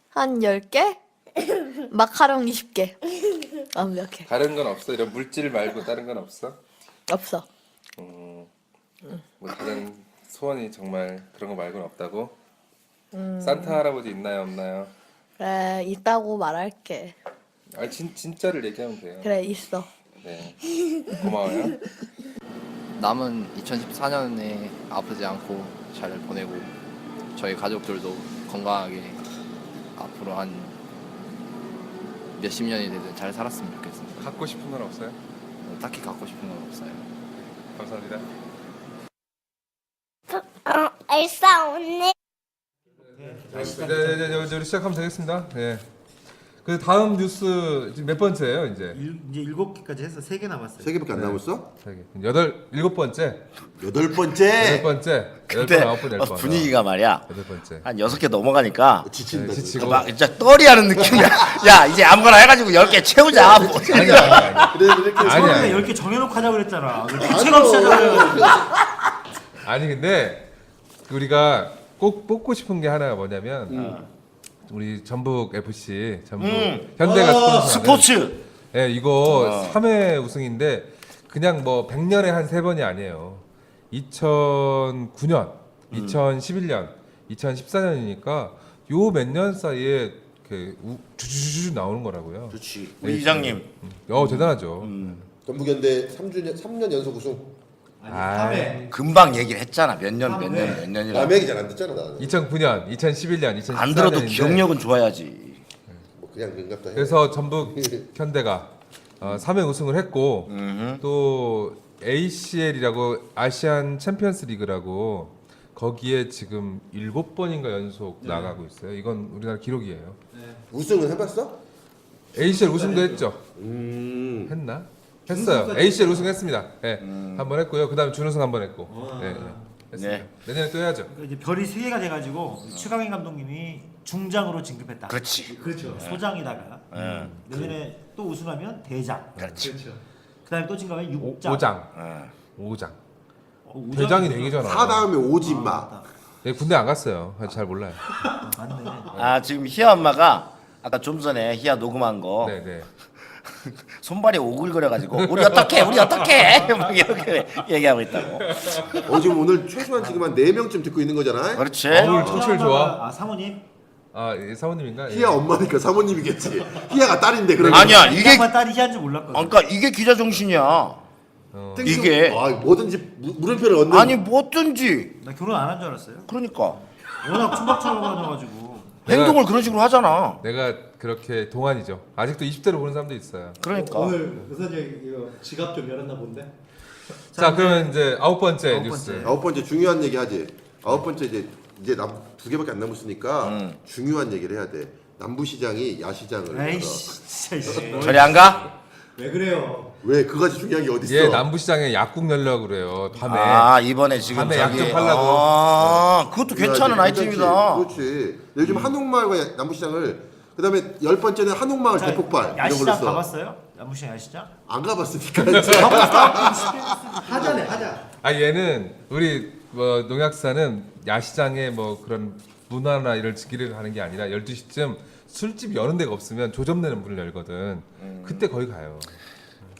한 10개? 마카롱 20개. 완벽해. 다른 건 없어? 이런 물질 말고 다른 건 없어? 없어. 뭐 다른 소원이 정말 그런 거 말고는 없다고? 산타 할아버지 있나요 없나요? 그래 있다고 말할게. 아 진짜를 얘기하면 돼요. 그래 있어. 네 고마워요. 남은 2014년에 아프지 않고 잘 보내고 저희 가족들도 건강하게 앞으로 한 몇십 년이 되든 잘 살았으면 좋겠습니다. 갖고 싶은 건 없어요? 딱히 갖고 싶은 건 없어요. 감사합니다. 엘사 언니 네, 우리 시작하면 되겠습니다. 네. 그 다음 뉴스 지금 몇 번째예요 이제? 이제 7개까지 해서 3개 남았어요. 3개밖에 안 네. 남았어? 일곱 번째, 8번째. 여덟 번째, 근데 10번. 분위기가 말이야 여덟 번째. 한 6개 넘어가니까 지친다. 네, 지치고. 막 진짜 떨이하는 느낌이야. 야 이제 아무거나 해가지고 10개 채우자. 뭐. 아니야. 그래 이렇게 아니야. 처음에 10개 정해놓고 하자고 그랬잖아. 규칙 없이 하자고. 아니 근데 우리가 꼭 뽑고 싶은 게 하나가 뭐냐면 우리 전북 FC, 전북 현대가 스폰서하는 스포츠. 예, 이거 3회 우승인데 그냥 뭐 100년에 한 3번이 아니에요. 2009년, 2011년, 2014년이니까 요 몇 년 사이에 그 주주주 나오는 거라고요. 그렇지. 우리 이장님. 대단하죠. 전북현대 3년 연속 우승. 금방 얘기를 했잖아. 몇 년이라. 남의 얘기 잘 안 듣잖아 나는. 2009년, 2011년, 2014년 안 들어도 기억력은 좋아야지. 뭐 그냥 그런갑다 해. 그래서 전북 현대가 3회 우승을 했고 또 ACL이라고 아시안 챔피언스 리그라고 거기에 지금 7번인가 연속 나가고 있어요. 이건 우리나라 기록이에요. 우승은 해봤어? ACL 우승도 했죠. 했나? 했어요. ACL 우승했습니다. 예, 한 번 했고요. 그다음에 준우승 한 번 했고. 예, 예. 했습니다. 네. 내년에 또 해야죠. 그러니까 이제 별이 3개가 돼가지고 추강인 감독님이 중장으로 진급했다. 그렇지. 그렇죠. 소장이다가 예. 내년에 또 우승하면 대장. 그렇지. 그렇죠. 그다음에 또 진급하면 6장. 5장. 예. 5장. 오장이 대장이 되기잖아. 4 다음에 5지 임마. 예, 군대 안 갔어요. 잘 몰라요. 맞네. 아 지금 희아 엄마가 아까 좀 전에 희아 녹음한 거 네, 네. 손발이 오글거려가지고 우리 어떡해 막 이렇게 얘기하고 있다고. 지금 오늘 최소한 지금 한 4명쯤 듣고 있는 거잖아. 그렇지. 오늘 청취율 좋아. 아 사모님. 아, 예, 사모님인가? 예. 희야 엄마니까 사모님이겠지. 희야가 딸인데 그러면. 아니야 이게 이게 딸이 희한 줄 몰랐거든. 그러니까 이게 기자 정신이야. 이게 뭐든지 물음표를 얻는. 아니 뭐든지 나 결혼 안 한 줄 알았어요. 그러니까 워낙 춤박처럼 행동을 그런 식으로 하잖아. 내가 그렇게 동안이죠. 아직도 20대로 보는 사람도 있어요. 그러니까 오늘 의사님 이거 지갑 좀 열었나 본데. 자, 그러면 이제 9번째 아홉 뉴스. 번째. 9번째 중요한 얘기 하지. 9번째 이제 2개밖에 안 남았으니까 중요한 얘기를 해야 돼. 남부시장이 야시장을 열어. 에이씨 진짜. 저리 안 가? 왜 그래요? 왜 그가지 중요한 게 어디 있어? 예, 남부시장에 약국 열려고 그래요. 밤에. 아 이번에 지금 밤에 저기 약좀 팔라고. 그것도 괜찮은 괜찮지. 아이템이다. 그렇지. 요즘 한옥마을과 남부시장을 그다음에 10번째는 한옥마을 대폭발 이런 걸로 야시장 써. 가봤어요? 남부시장 야시장? 안 가봤으니까. 하자네 하자. 아, 얘는 우리 뭐 농약사는 야시장에 뭐 그런 문화나 이런 즐기를 가는 게 아니라 12시쯤 술집 여는 데가 없으면 조점내는 문을 열거든. 그때 거기 가요.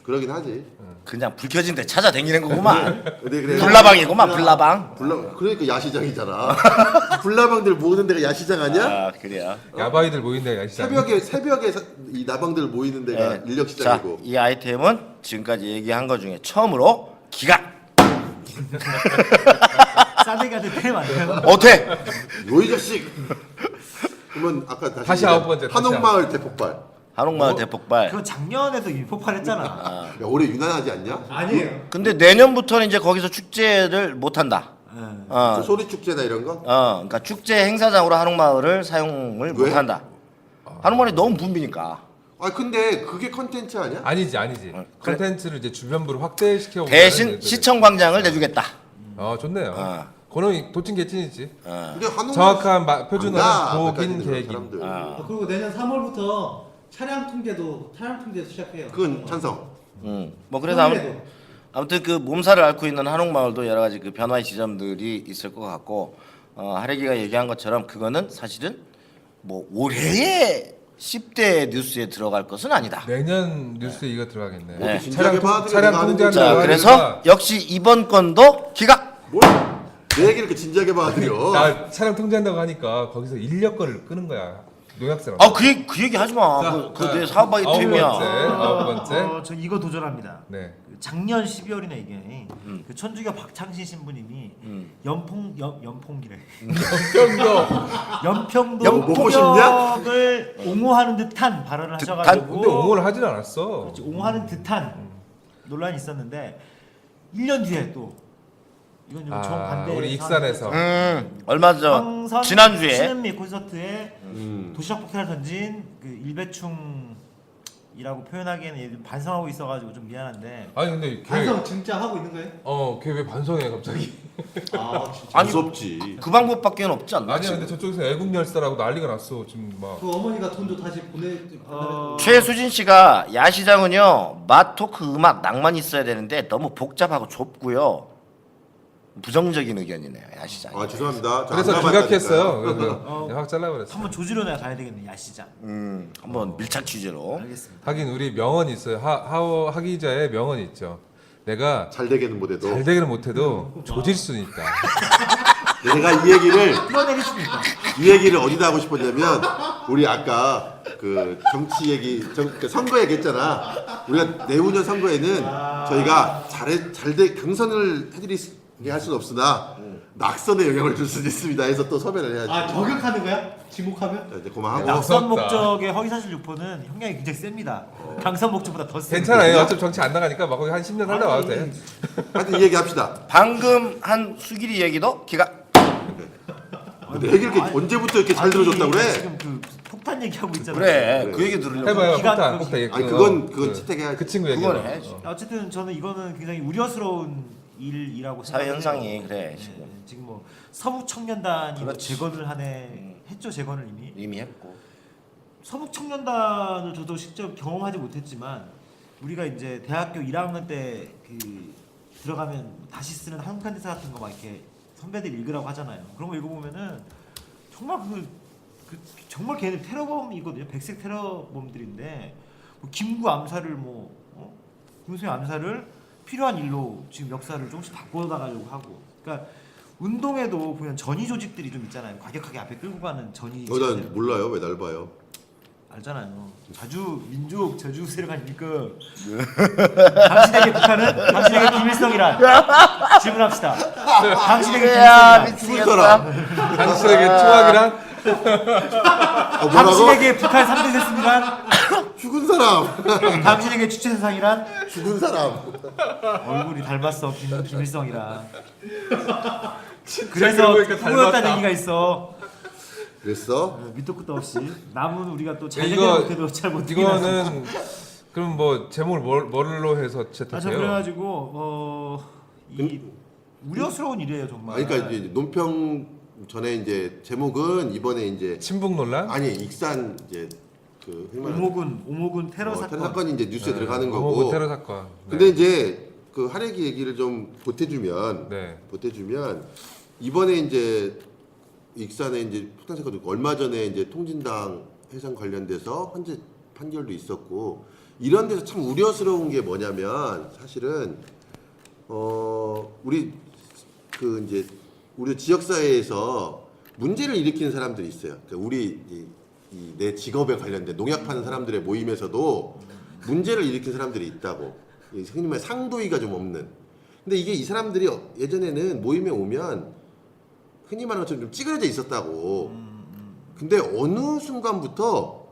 그러긴 하지. 그냥 불 켜진 데 찾아다니는 거구만. 근데 그래. 불나방이구만 불나방. 그러니까 야시장이잖아. 불나방들 모이는 데가 야시장 아니야? 아 그래요. 야바이들 모인 데가 야시장. 새벽에 이 나방들 모이는 데가 네. 인력시장이고. 자, 이 아이템은 지금까지 얘기한 것 중에 처음으로 기각. 싸대기한테 때리면 안 돼요? 어때? 요이 자식. 그러면 아까 다시 9번째, 다시 한옥마을 대폭발. 한옥마을 대폭발. 그거 작년에도 폭발했잖아. 야, 올해 유난하지 않냐? 아니에요. 근데 내년부터는 이제 거기서 축제를 못 한다. 저 소리 축제나 이런 거? 그러니까 축제 행사장으로 한옥마을을 사용을 못 왜? 한다. 한옥마을이 너무 붐비니까. 근데 그게 컨텐츠 아니야? 아니지. 그래. 컨텐츠를 이제 주변부를 확대시켜 대신 시청 광장을 내주겠다. 좋네요. 그놈이 도찐 개찐이지. 근데 한옥마을 정확한 표준어는 안 가, 독인 거기까지 들어온 계획인. 사람들. 그리고 내년 3월부터 차량 통제도 시작해요. 그건 찬성. 뭐 그래서 평일에도. 아무튼 그 몸살을 앓고 있는 한옥마을도 여러 가지 그 변화의 지점들이 있을 것 같고 하래기가 얘기한 것처럼 그거는 사실은 뭐 올해의 10대 뉴스에 들어갈 것은 아니다. 내년 뉴스에 이거 들어가겠네. 네. 진지하게 봐도 차량 내가 하는 통제한다고 자 하니까 그래서 역시 이번 건도 기각. 내 얘기를 이렇게 진지하게 봐드려. 나 차량 통제한다고 하니까 거기서 인력거를 끄는 거야. 농약사랑. 그 얘기 하지 마. 그내 사업 아이템이야. 아홉 번째. 저 이거 도전합니다. 네. 그 작년 12월이나 이게 그 천주교 박창신 신부님이 연평기래. 연평도 먹고 싶냐? 폭력을 옹호하는 듯한 발언을 하셔가지고 근데 옹호를 하진 않았어. 그렇지, 옹호하는 듯한 논란이 있었는데 1년 뒤에 또 이건 좀 정반대. 우리 익산에서. 얼마 전 황선 지난주에 신은미 콘서트에 도시락 폭탄을 던진 그 일배충이라고 표현하기에는 반성하고 있어가지고 좀 미안한데 아니 근데 걔 반성 진짜 하고 있는 거예요? 걔 왜 반성해 갑자기? 아 진짜. 아니, 무섭지. 그 방법밖에 없지 않나? 아니야 근데 저쪽에서 애국열사라고 난리가 났어 지금 막. 그 어머니가 돈도 다시 최수진 씨가 야시장은요 맛토크 음악 낭만 있어야 되는데 너무 복잡하고 좁고요 부정적인 의견이네요 야시장. 죄송합니다. 저 그래서 안 가봤다니까요. 기각했어요. 그래서 확 잘라버렸어. 한번 조지러 내가 가야 되겠네 야시장. 한번 밀착 취재로. 알겠습니다. 하긴 우리 명언이 있어요. 하기자의 명언이 있죠. 내가 잘 되게는 못해도. 잘 되기는 못해도 조질 수는 있다. 내가 이 얘기를 어디다 하고 싶었냐면 우리 아까 그 정치 얘기 그 선거 얘기했잖아. 우리가 내후년 선거에는 저희가 잘돼 경선을 해드리게 할 수는 없으나 낙선에 영향을 줄 수는 있습니다. 해서 또 섭외를 해야지. 저격하는 거야? 지목하면? 자, 이제 그만하고. 낙선 무섭다. 목적의 허위사실 유포는 형량이 굉장히 셉니다. 강선 목적보다 더 셉니다. 괜찮아요. 어차피 정치 안 나가니까 막 거기 한 10년 살다 와도 돼. 하여튼 이 얘기 합시다. 방금 한 수길이 얘기도 기각. 내 얘기를 이렇게 언제부터 이렇게 잘 들어줬다고 그래? 지금 그 폭탄 얘기하고 있잖아요. 그래, 그래. 그 얘기 들으려고. 해봐요. 기가 폭탄 막히지. 폭탄. 아니 그건 채택해야지. 그 친구 얘기. 그건 해야지. 어쨌든 저는 이거는 굉장히 우려스러운 일이라고 사회 생각해요. 현상이 그래, 네, 지금. 지금 뭐 서북 청년단이 뭐 그렇지. 재건을 하네 했죠. 재건을 이미. 했고. 서북 청년단을 저도 직접 경험하지 못했지만 우리가 이제 대학교 1학년 때 그 들어가면 다시 쓰는 한국한대사 같은 거 막 이렇게 선배들 읽으라고 하잖아요. 그런 거 읽어보면은 정말 정말 걔네 테러범이거든요. 백색 테러범들인데 뭐 김구 암살을 김수의 암살을 필요한 일로 지금 역사를 조금씩 바꿔나가려고 하고. 그러니까 운동에도 보면 전위 조직들이 좀 있잖아요. 과격하게 앞에 끌고 가는 전위. 난 몰라요. 왜 날 봐요? 알잖아요. 자주 민족 저주 세력 아닙니까? 당신에게 북한은 당신에게 김일성이란 질문합시다. 당신에게 김일성이란 죽은 사람. 당신에게 초학이란 뭐라고? 당신에게 북한 3대 세습이란 죽은 사람. 당신에게 주체사상이란 죽은 사람. 얼굴이 닮았어 김일성이란. 그러고 그래서 보니까 후보였다는 닮았다. 얘기가 있어. 그랬어? 밑도 끝도 없이 남은 우리가 또 잘 이거- 되게 못해도 잘 못되긴 이거는 그럼 뭐 제목을 뭘로 해서 저 채택해요? 그래가지고 이 우려스러운 일이에요 정말. 아니, 그러니까 이제 논평 전에 이제 제목은 이번에 이제 친북 논란? 아니 익산 이제 그 횡만 오모군 테러 사건. 테러 사건이 이제 뉴스에 들어가는 어머, 거고. 그 테러 사건. 근데 이제 그 하레기 얘기를 좀 보태주면 이번에 이제 익산에 이제 폭탄 사건도 있고 얼마 전에 이제 통진당 해상 관련돼서 헌재 판결도 있었고 이런 데서 참 우려스러운 게 뭐냐면 사실은 우리 그 이제 우리 지역 사회에서 문제를 일으키는 사람들이 있어요. 그러니까 우리 내 직업에 관련된 농약 파는 사람들의 모임에서도 문제를 일으킨 사람들이 있다고. 흔히 말 상도의가 좀 없는. 근데 이게 이 사람들이 예전에는 모임에 오면 흔히 말하는 것처럼 좀 찌그러져 있었다고. 근데 어느 순간부터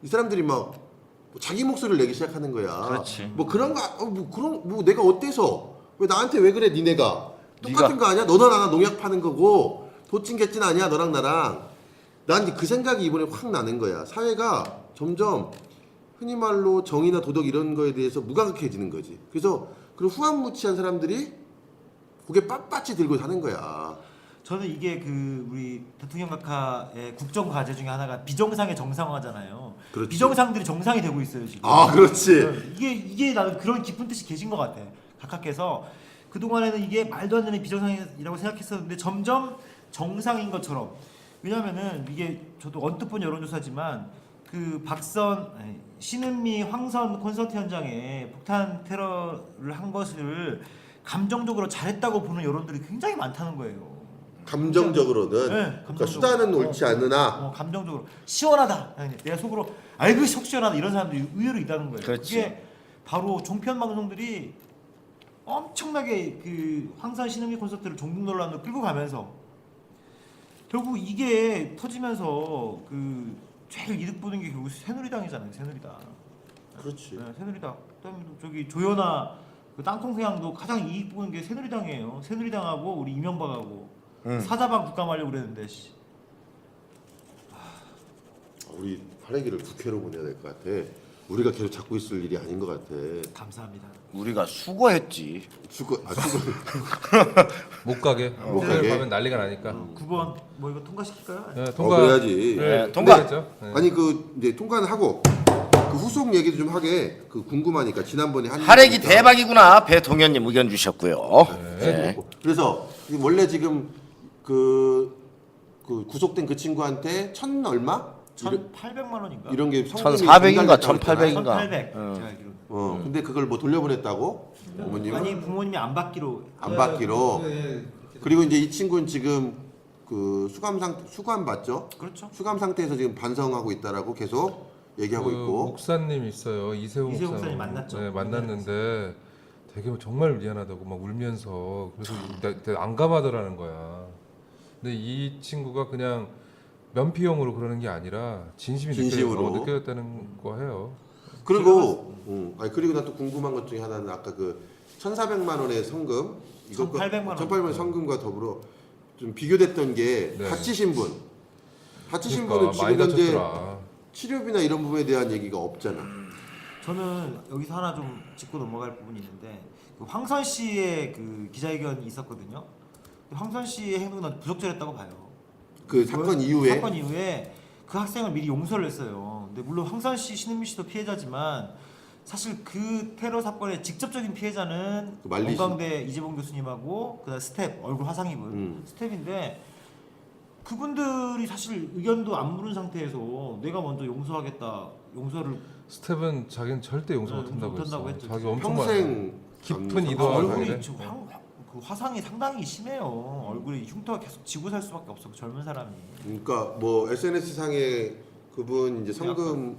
이 사람들이 막 자기 목소리를 내기 시작하는 거야. 그렇지. 뭐 그런 거, 뭐 내가 어때서? 왜 나한테 왜 그래, 니네가? 똑같은 거 아니야? 너나 나나 농약 파는 거고 도찐개찐 아니야, 너랑 나랑. 난 그 생각이 이번에 확 나는 거야. 사회가 점점 흔히 말로 정의나 도덕 이런 거에 대해서 무감각해지는 거지. 그래서 그런 후한무치한 사람들이 고개 빳빳이 들고 사는 거야. 저는 이게 그 우리 대통령 각하의 국정 과제 중에 하나가 비정상의 정상화잖아요. 그렇지. 비정상들이 정상이 되고 있어요 지금. 아, 그렇지. 이게 나는 그런 깊은 뜻이 계신 것 같아. 각하께서 그 동안에는 이게 말도 안 되는 비정상이라고 생각했었는데 점점 정상인 것처럼. 왜냐하면은 이게 저도 언뜻 본 여론조사지만 그 신은미 황선 콘서트 현장에 폭탄 테러를 한 것을 감정적으로 잘했다고 보는 여론들이 굉장히 많다는 거예요. 감정적으로는. 네, 그러니까 감정적으로. 수단은 옳지 않으나. 감정적으로 시원하다. 아니, 내가 속으로 아이고 속 시원하다 이런 사람들이 의외로 있다는 거예요. 그렇지. 그게 바로 종편 방송들이 엄청나게 그 황산 신은미 콘서트를 종북 논란으로 끌고 가면서 결국 이게 터지면서 그 제일 이득 보는 게 결국 새누리당이잖아요. 새누리당. 그렇지. 네, 새누리당. 그다음에 저기 조연아 그 땅콩회항도 가장 이익 보는 게 새누리당이에요. 새누리당하고 우리 이명박하고 사자방 국감하려고 그랬는데 씨. 우리 하레기를 국회로 보내야 될 것 같아. 우리가 계속 잡고 있을 일이 아닌 것 같아. 감사합니다. 우리가 수고했지. 수고. 못 가게. 못 호텔 가게. 가면 난리가 나니까. 9번 뭐 이거 통과시킬까요? 네, 통과. 그래야지. 네, 통과. 되겠죠. 네. 아니 그 이제 통과는 하고 그 후속 얘기도 좀 하게. 그 궁금하니까 지난번에 한 하레기 얘기니까. 대박이구나. 배동현님 의견 주셨고요. 네. 그래서 원래 지금 그 구속된 그 친구한테 천 얼마? 1,800만 원인가? 이런 게 1,400인가 1,800인가. 1,800 제가 알기로. 근데 그걸 뭐 돌려보냈다고? 어머님은 아니 부모님이 안 받기로. 안 받기로. 네. 그리고 이제 이 친구는 지금 그 수감 받죠? 그렇죠. 수감 상태에서 지금 반성하고 있다라고 계속 얘기하고 그 있고. 목사님 있어요. 이세호 목사님 만났죠. 네, 만났는데 되게 정말 미안하다고 막 울면서 그래서 되게 안감하더라는 거야. 근데 이 친구가 그냥 면피용으로 그러는 게 아니라 진심으로. 느껴졌다는 거예요. 그리고 그리고 나 또 궁금한 것 중에 하나는 아까 그 1,400만 원의 성금 1,800만 원. 1,800만 원 성금과 더불어 좀 비교됐던 게 네. 하치 신분. 하치 신분은 그러니까 많이 지금 현재 다쳤더라. 치료비나 이런 부분에 대한 얘기가 없잖아. 저는 여기서 하나 좀 짚고 넘어갈 부분이 있는데 그 황선 씨의 그 기자회견이 있었거든요. 황선 씨의 행동은 난 부적절했다고 봐요. 그 사건 이후에 사건 이후에 그 학생을 미리 용서를 했어요. 근데 물론 황선 씨, 신은미 씨도 피해자지만 사실 그 테러 사건의 직접적인 피해자는 그 말리신. 원광대 이재봉 교수님하고 그다음 스텝 얼굴 화상 입은 스텝인데 그분들이 사실 의견도 안 물은 상태에서 내가 먼저 용서하겠다 용서를 스텝은 자기는 절대 용서 네, 못한다고 못한다고 했어. 했죠. 자기 엄청 평생 깊은 안- 이도가 얼굴이 그래. 지금 그 화상이 상당히 심해요. 얼굴에 흉터가 계속 지고 살 수밖에 없어. 그 젊은 사람이. 그러니까 뭐 SNS 상에 그분 이제 성금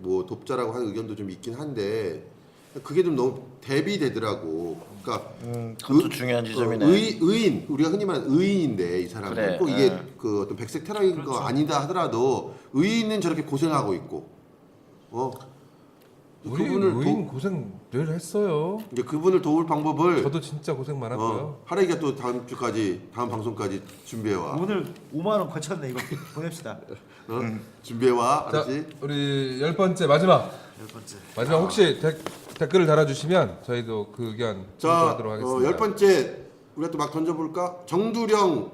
뭐 돕자라고 하는 의견도 좀 있긴 한데 그게 좀 너무 대비되더라고. 그러니까 그것도 중요한 지점이네. 의인 우리가 흔히 말하는 의인인데 이 사람은 그래, 꼭 이게 예. 그 어떤 백색 테러인 거 그렇죠. 아니다 하더라도 의인은 저렇게 고생하고 있고 우리 그분을 의인 고생 늘 했어요. 이제 그분을 도울 방법을 저도 진짜 고생 많았고요. 하래기가 또 다음 방송까지 준비해와. 오늘 5만 원 거쳤네. 이거 보냅시다. 준비해와. 자, 알았지? 우리 10번째 마지막. 10번째. 마지막 혹시 댓글을 달아주시면 저희도 그 의견 자, 존중하도록 하겠습니다. 10번째 우리가 또 막 던져볼까? 정두령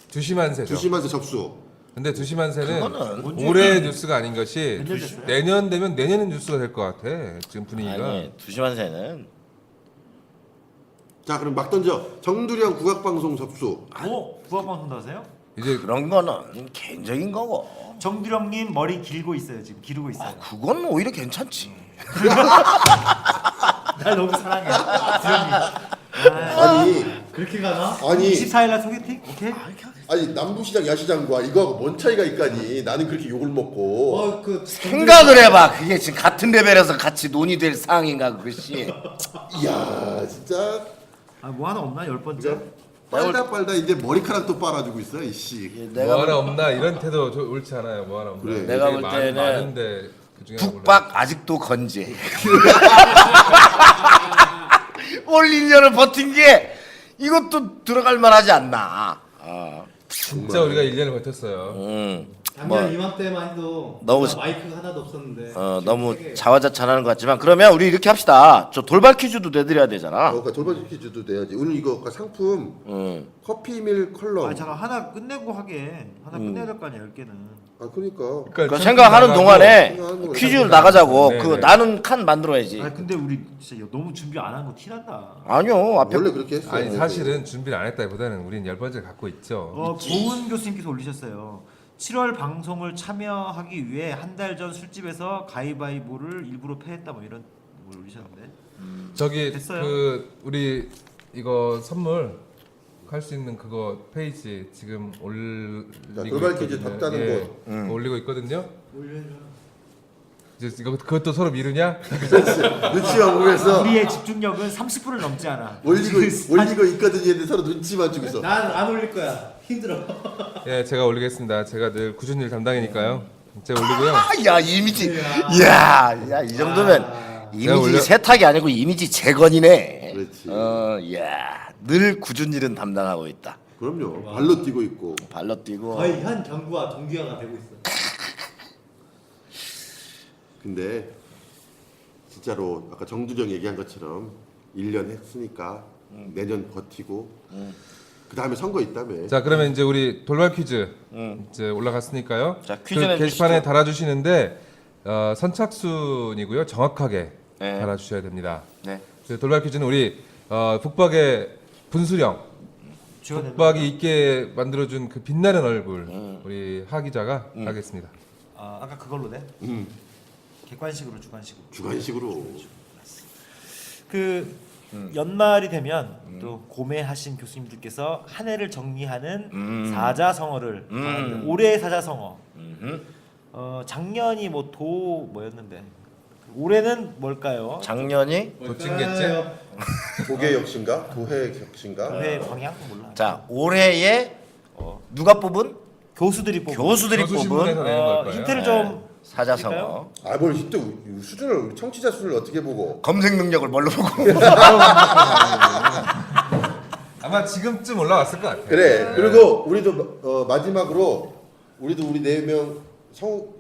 두심한 새죠. 주심한테 접수. 근데 두심한 새는 그거는 올해 뉴스가 아닌 것이 몇년 됐어요? 내년 되면 내년은 뉴스가 될 것 같아. 지금 분위기가. 아니 두심한 새는 자, 그럼 막 던져. 정두령 국악방송 접수. 오, 부학방송도 하세요? 이제 그런 거는 개인적인 거고. 정두령님 머리 길고 있어요. 지금 기르고 있어요. 그건 오히려 괜찮지. 날 너무 사랑해. 두령님. 아니, 그렇게 가나? 아니, 24일날 소개팅? 오케이. 아니 남부시장 야시장과 이거하고 뭔 차이가 있까니? 나는 그렇게 욕을 먹고. 그 생각을 해봐. 그게 지금 같은 레벨에서 같이 논의될 사항인가 그것이. 이야, 진짜 뭐 하나 없나? 10번째. 빨다 이제 머리카락도 빨아주고 있어, 이씨. 내가 뭐 하나 없나 이런 태도 옳지 않아요. 뭐 하나 없나. 그래. 내가 되게 볼 때는 많은데 그중에 북박 아직도 건재. 올 1년을 버틴 게 이것도 들어갈 만하지 않나. 진짜 우리가 1년을 버텼어요. 작년 이맘때만 해도 너무 마이크가 하나도 없었는데 너무 자화자찬하는 것 같지만 그러면 우리 이렇게 합시다. 저 돌발 퀴즈도 내드려야 되잖아. 그러니까 돌발 퀴즈도 돼야지. 오늘 이거 상품 커피밀 컬러. 아니 잠깐 하나 끝내고 하게. 하나 끝내야 될 거 아니야 10개는. 아, 그러니까. 그 생각하는 동안에 생각하는 동안에 퀴즈를 나가자고. 네, 그 네. 나는 칸 만들어야지. 아니 근데 우리 진짜 너무 준비 안 한 거 티난다. 아니요 앞에 원래 그렇게 했어. 아니 사실은 준비를 안 했다기보다는 우린 10번째 갖고 있죠. 고은 교수님께서 올리셨어요. 7월 방송을 참여하기 위해 한 달 전 술집에서 가위바위보를 일부러 패했다 뭐 이런 걸 올리셨는데. 저기 됐어요. 그 우리 이거 선물 할 수 있는 그거 페이지 지금 자, 올리고 돌발 퀴즈 있거든요. 답다는 예, 그거 올리고 있거든요. 이제 이거 그것도 서로 미루냐? 눈치만 보면서 우리의 집중력은 30%를 넘지 않아. 올리고 있거든요. 근데 서로 눈치만 주고 있어. 난 안 올릴 거야. 힘들어. 예, 제가 올리겠습니다. 제가 늘 꾸준히 일 담당이니까요. 제가 올리고요. 야 이미지 야이 정도면 내가 이미지 올려- 세탁이 아니고 이미지 재건이네. 그렇지. 야늘 굳은 일은 담당하고 있다. 그럼요. 발로 뛰고 있고. 발로 뛰고. 거의 현 정부와 동기화가 되고 있어. 근데 진짜로 아까 정두령 얘기한 것처럼 1년 했으니까 내년 버티고 그 다음에 선거 있다며. 자, 그러면 이제 우리 돌발 퀴즈 이제 올라갔으니까요. 자, 그 퀴즈 내주시죠. 게시판에 달아주시는데 선착순이고요. 정확하게 네. 달아주셔야 됩니다. 네. 그 돌발 퀴즈는 우리 북박의 분수령, 북박이 있게 만들어준 그 빛나는 얼굴 우리 하 기자가 하겠습니다. 아까 그걸로 돼? 객관식으로 주관식으로. 주관식으로. 그 연말이 되면 또 고매하신 교수님들께서 한 해를 정리하는 사자성어를 정합니다. 올해의 사자성어. 작년이 뭐였는데 올해는 뭘까요? 작년이 도찐겠지? 도계 혁신가? 도해 혁신가? 올해 방향 몰라. 자 올해에 누가 뽑은 교수들이 뽑은 교수들이 교수신문에서 뽑은 내는 걸 거예요. 힌트를 좀 사자성어. 아뭘 히트 수준을 청취자 수를 어떻게 보고? 검색 능력을 뭘로 보고? 아마 지금쯤 올라왔을 것 같아요. 그래. 그리고 우리도 마지막으로 우리 4명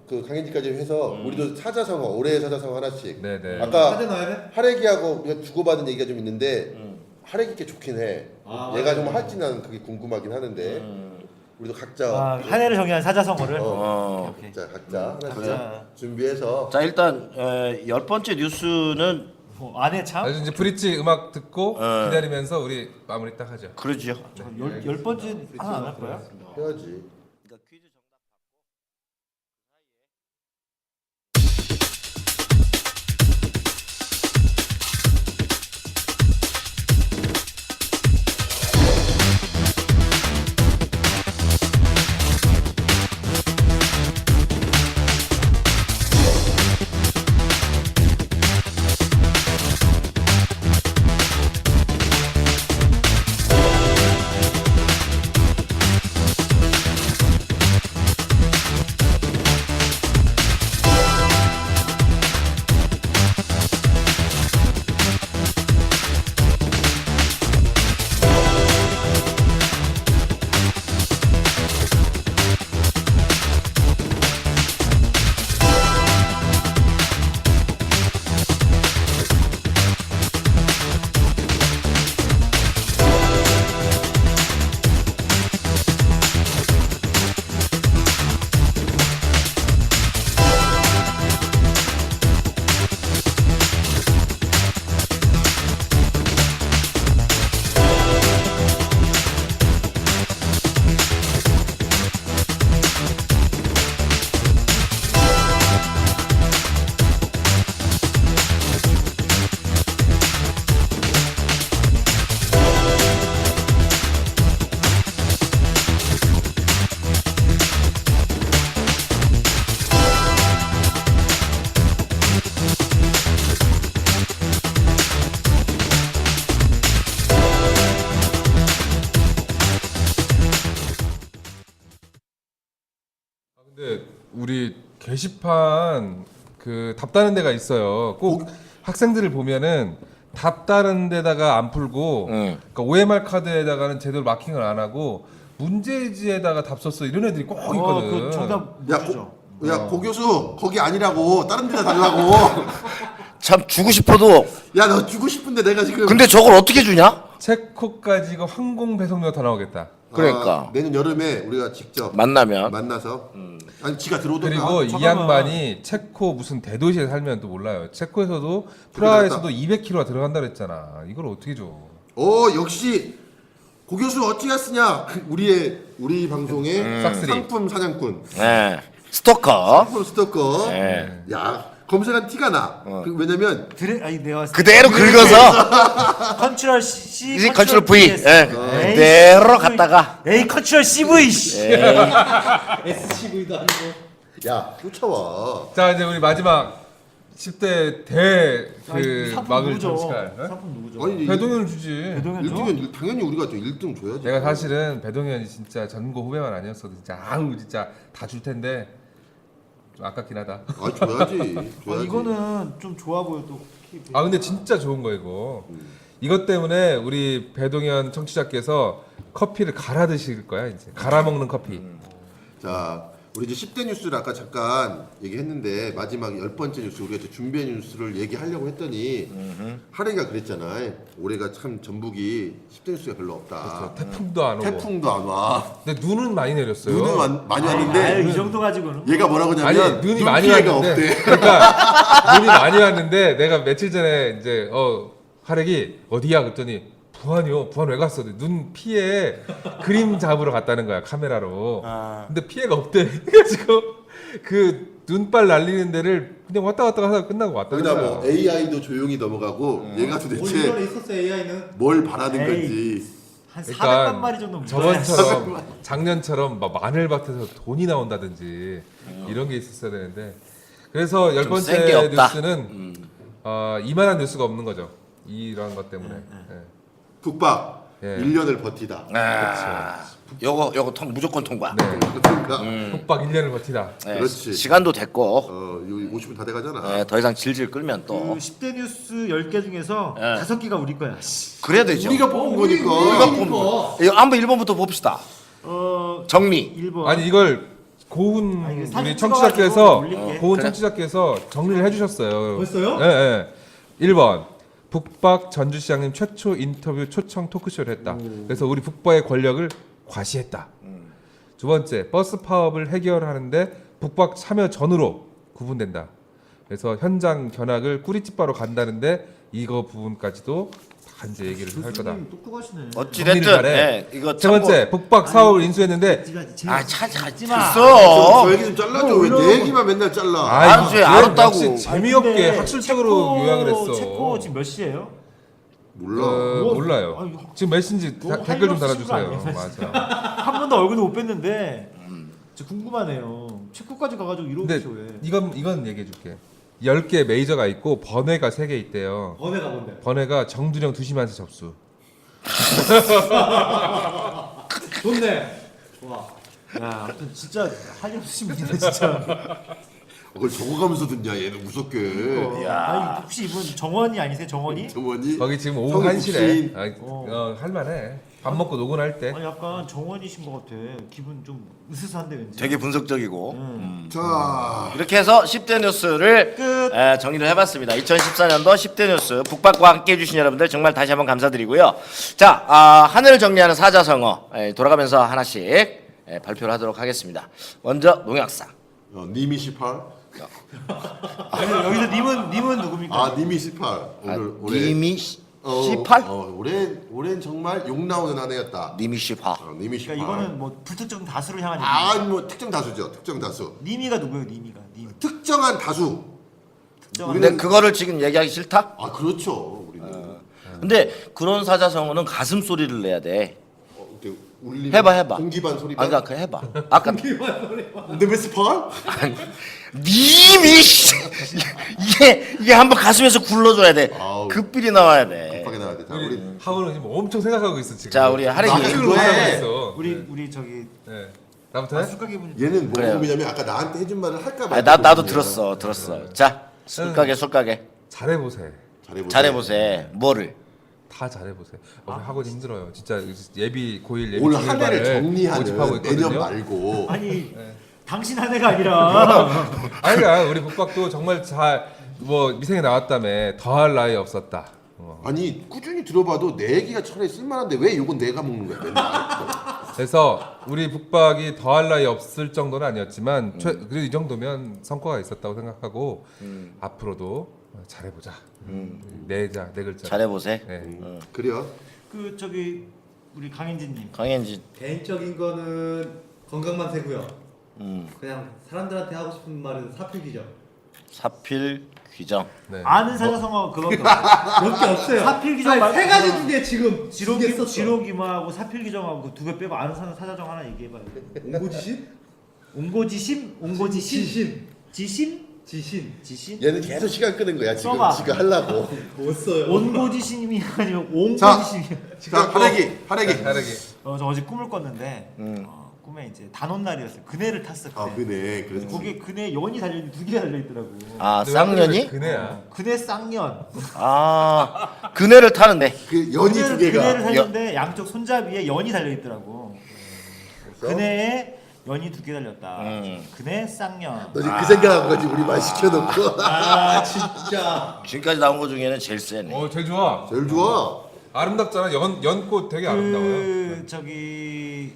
그 강현지까지 해서 우리도 사자성어 올해의 사자성어 하나씩. 네네. 아까 사전 넣어야 돼? 하래기하고 우리가 주고받은 얘기가 좀 있는데 하래기께 좋긴 해. 아, 얘가 맞아요. 좀 할지 나는 그게 궁금하긴 하는데 우리도 각자 한 해를 정의한 사자성어를. 어. 자 각자 하나씩 각자. 준비해서 자 일단 10번째 뉴스는 안에 참. 아주 이제 브릿지 음악 듣고 어. 기다리면서 우리 마무리 딱 하죠. 그러죠. 열 번째 하나 안 할 거야? 해야지. 근데 우리 게시판 그 답 다는 데가 있어요. 꼭 학생들을 보면은 답 다른 데다가 안 풀고 그러니까 OMR 카드에다가는 제대로 마킹을 안 하고 문제지에다가 답 썼어 이런 애들이 꼭 있거든. 그 정답 못 야, 주죠. 고 교수 거기 아니라고 다른 데다 달라고. 참 주고 싶어도 야 너 주고 싶은데 내가 지금. 근데 저걸 어떻게 주냐? 체코까지 이거 항공 배송료 다 나오겠다. 그러니까. 내년 여름에 우리가 직접 만나면 만나서 아니 지가 들어오던가. 그리고 이 잠깐만. 양반이 체코 무슨 대도시에 살면 또 몰라요. 체코에서도 프라하에서도 200km가 들어간다 그랬잖아. 이걸 어떻게 줘? 역시 고 교수 어찌가 쓰냐. 우리 방송의 싹쓸이. 상품 사냥꾼. 네. 스토커. 상품 스토커. 네. 야 검색한 티가 나. 왜냐면 아니 내가 그대로 긁어서 컨트롤 C, 이제 컨트롤 V VS. 예. 그대로 갔다가 에이 컨트롤 CV. 씨. SCV도 아니고. 야 쫓아와. 자 이제 우리 마지막 10대 대 상품 막을 누구죠? 장식할 어? 상품 누구죠? 아니 배동현을 주지. 배동현 줘? 1등은 당연히 우리가 또 1등 줘야지. 내가 사실은 배동현이 진짜 전고 후배만 아니었어도 진짜 아우 진짜 다 줄 텐데 좀 아깝긴 하다. 아 줘야지. 줘야지. 이거는 좀 좋아 보여 또. 아 근데 진짜 좋은 거 이거. 이것 때문에 우리 배동현 청취자께서 커피를 갈아 드실 거야 이제. 갈아 먹는 커피. 자, 우리 이제 10대 뉴스를 아까 잠깐 얘기했는데 마지막 10번째 뉴스 우리가 이제 준비한 뉴스를 얘기하려고 했더니 하래가 그랬잖아. 올해가 참 전북이 10대 뉴스가 별로 없다. 태풍도 안 오고. 태풍도 안 와. 근데 눈은 많이 내렸어요. 눈은 많이 아유, 왔는데 이 정도 가지고는. 얘가 뭐라고 아니 하냐면 눈이 눈 많이 피해가 왔는데 없대. 그러니까 눈이 많이 왔는데 내가 며칠 전에 이제 하렉이 어디야 그랬더니 부안이요. 부안 왜 갔어? 눈 피해 그림 잡으러 갔다는 거야 카메라로. 근데 피해가 없대. 그래가지고 그 눈발 날리는 데를 그냥 왔다 갔다 하다가 끝나고 왔다는 거기다 거야. 뭐 AI도 조용히 넘어가고 얘가 올 도대체 1월에 있었어 AI는. 뭘 바라는 에이. 건지. 한 400만 그러니까 마리 정도. 저번처럼 작년처럼 막 마늘밭에서 돈이 나온다든지 이런 게 있었어야 되는데 그래서 열 좀센게 번째 없다. 뉴스는 이만한 뉴스가 없는 거죠. 이런 것 때문에. 예. 북박 예. 1년을 버티다. 요거 무조건 통과. 네. 그러니까 북박 1년을 버티다. 네, 그렇지. 시간도 됐고 요 50분 다 돼가잖아. 네, 더 이상 질질 끌면 그 또 10대 뉴스 10개 중에서 예. 5개가 우리 거야. 씨. 그래야 되죠. 우리가 뽑은 거니까. 우리가 뽑은 거. 이거 한번 1번부터 봅시다. 정리. 1번. 아니 이걸 고운 아, 이게 우리 사진 청취자께서 찍어가지고 올릴게. 고운 그래. 청취자께서 정리를 해주셨어요. 벌써요? 예, 예. 1번 북박 전주시장님 최초 인터뷰 초청 토크쇼를 했다. 그래서 우리 북박의 권력을 과시했다. 두 번째 버스 파업을 해결하는데 북박 참여 전후로 구분된다. 그래서 현장 견학을 꾸리집바로 간다는데 이거 부분까지도 다 이제 얘기를 할 거다. 교수님 똑똑하시네. 어찌됐든 정리를 잘해. 예, 이거 세 번째 북박 사업을 인수했는데 아차차지 마. 있어. 저 얘기 좀 잘라줘. 왜 내 얘기만 맨날 잘라? 알았지, 이게 알았다고. 역시 재미없게 학술적으로 요약을 했어. 체코 지금 몇 시예요? 몰라. 몰라요. 아니, 지금 몇 시인지 너무 댓글 좀 할 일 없으신 거 달아주세요. 아니에요? 맞아. 한 번도 얼굴도 못 뵀는데 진짜 궁금하네요. 체코까지 가가지고 이러고 근데 있어 왜? 이건 얘기해줄게. 10개 메이저가 있고 번외가 3개 있대요. 번외가 뭔데? 번외가 정두령 2시만세 접수. 좋네. 좋아. 야, 아무튼 진짜 할 일 없으신 분이네 진짜. 그걸 적어가면서 듣냐 얘는 무섭게. 아니 혹시 이분 정원이 아니세요? 정원이? 정원이 거기 지금 오후 성이 1시래. 어. 할만해. 밥 먹고 노곤할 때. 아니 약간 정원이신 것 같아. 기분 좀 으스스한데 왠지. 되게 분석적이고. 자 이렇게 해서 10대 뉴스를 끝. 정리를 해봤습니다. 2014년도 10대 뉴스 북박과 함께 해주신 여러분들 정말 다시 한번 감사드리고요. 자, 하늘을 정리하는 사자성어 돌아가면서 하나씩 발표를 하도록 하겠습니다. 먼저 농약사. 님이 18. 여기서 님은 누굽니까? 아 님이 18. 오늘 올해 님이 18? 올해는 정말 욕 나오는 한 해였다. 님이 18. 님이 18. 그러니까 이거는 뭐 불특정 다수를 향한 얘기. 아뭐 특정 다수죠. 특정 다수. 님이가 누구예요? 님이가. 님. 특정한 다수. 특정한. 근데 그거를 지금 얘기하기 싫다? 아 그렇죠. 우리는. 근데 그런 사자성어는 가슴 소리를 내야 돼. 이렇게 울리는 해봐. 공기반 소리반. 아까 그 해봐. 아까 근데 18? 님이 이게 한번 가슴에서 굴러줘야 돼. 아우. 급필이 나와야 돼. 급하게 나와야 돼. 자, 우리 우리 하고는 지금 엄청 생각하고 있어 지금. 자, 우리 하랭이. 생각을 못 하고 있어. 우리 저기 네. 나부터 해? 술가게 분. 얘는 뭐 그래요. 고민이냐면 아까 나한테 해준 말을 할까 아, 말까. 나도 고민이야. 들었어. 자, 술가게. 잘해보세요. 잘해보세요. 뭐를? 다 잘해보세요. 학원 힘들어요. 진짜 예비 고1 예비 올 한 해를 중일반을 모집하고 정리하는 내년 있거든요. 말고. 아니 당신 한 해가 아니라 아니야 우리 북박도 정말 잘 뭐 미생에 나왔다며 더할 나위 없었다. 아니 꾸준히 들어봐도 내 얘기가 차라리 쓸만한데 왜 이건 내가 먹는 거야 맨날. 그래서 우리 북박이 더할 나위 없을 정도는 아니었지만 그래도 이 정도면 성과가 있었다고 생각하고 앞으로도 잘해보자. 내자 네 글자. 잘해보세요. 네. 그래요. 그 저기 우리 강현진님. 강현지. 개인적인 거는 건강만 세고요. 그냥 사람들한테 하고 싶은 말은 사필기죠. 사필 귀정. 네. 아는 사자성어 그거밖에 없어요. 몇 개 없어요. 사필기정 아니, 말고 세 가지 중에 지금 두개 썼어. 지로기마하고 사필기정하고 그 두 개 빼고 아는 사자성 하나 얘기해봐요. 옹고지신? 옹고지심? 옹고지심? 지신? 지심? 지신? 얘는 계속 시간 끄는 거야 지금 써봐. 지금 하려고. 못 써요. 온고지심이 아니면 자. 옹고지심이. 자 하래기. 다르게. 저 어제 꿈을 꿨는데 꿈에 이제 단오날이었어요. 그네를 탔어. 아 그네. 그래서 거기에 그네 연이 달려 두 개가 달려 있더라고. 아, 근데 쌍년이? 그네야. 그네 쌍년. 아, 그네를 타는데. 그 연이 두 개가. 그네를 달렸는데 양쪽 손잡이에 연이 달려 있더라고. 그네에 연이 두 개 달렸다. 그네 쌍년. 너 지금 그 생각한 거지 우리 말 시켜놓고. 아 진짜. 지금까지 나온 거 중에는 제일 세네. 제일 좋아. 제일 좋아. 아름답잖아. 연꽃 되게 아름다워요. 그 저기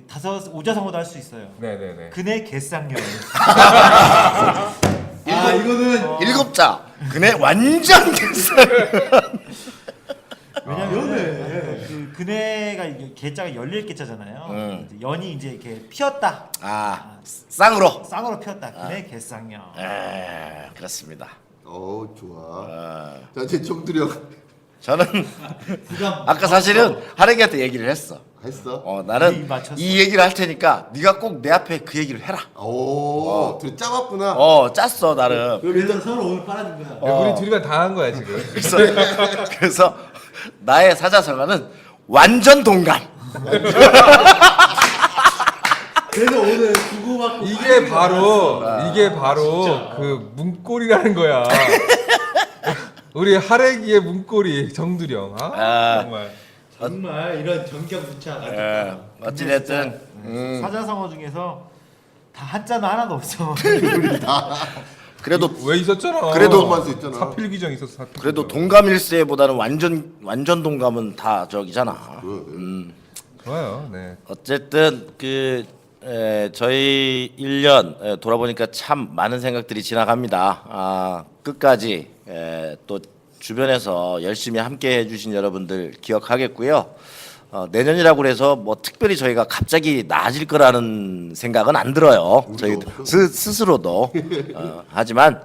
다섯 오자성어도 할 수 있어요. 네네네. 그네 개쌍년. 아 이거는 일곱 자. 그네 완전 개쌍. 왜냐면 그 그네가 이게 개자가 열릴 개자잖아요. 이제 연이 이제 이렇게 피었다. 아, 쌍으로. 쌍으로 피었다. 그네 개쌍년. 그렇습니다. 좋아. 자 이제 정두령 저는 아까 사실은 하랭이한테 얘기를 했어. 했어. 나는 이 맞췄어. 이 얘기를 할 테니까 네가 꼭 내 앞에 그 얘기를 해라. 둘이 짜봤구나. 짰어 나름. 그래서 서로 오늘 빨아준 거야. 우리 둘이만 다 한 거야 지금. 그래서 나의 사자성어는 완전 동감. 그래서 오늘 주고받고 이게 바로 그 문고리라는 거야. 우리 하래기의 문고리 정두령. 정말. 정말 이런 정경부착. 어찌됐든 사자성어 중에서 다 한자는 하나도 없어. 그래도 왜 있었잖아. 그래도 할수 있잖아. 사필 규정 있었어. 사필 그래도 규정. 동감일세보다는 완전 동감은 다 저기잖아. 좋아요. 네. 어쨌든 저희 1년 돌아보니까 참 많은 생각들이 지나갑니다. 끝까지 또 주변에서 열심히 함께 해주신 여러분들 기억하겠고요. 내년이라고 해서 뭐 특별히 저희가 갑자기 나아질 거라는 생각은 안 들어요. 저희 스스로도 하지만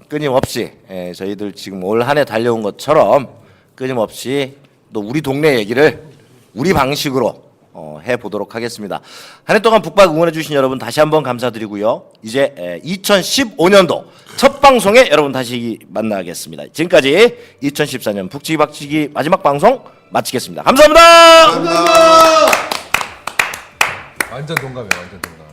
끊임없이 저희들 지금 올 한 해 달려온 것처럼 끊임없이 또 우리 동네 얘기를 우리 방식으로 해보도록 하겠습니다. 한 해 동안 북박 응원해주신 여러분 다시 한번 감사드리고요. 이제 2015년도 첫 방송에 여러분 다시 만나겠습니다. 지금까지 2014년 북치기 박치기 마지막 방송 마치겠습니다. 감사합니다. 감사합니다. 완전 동감이야. 완전 동감.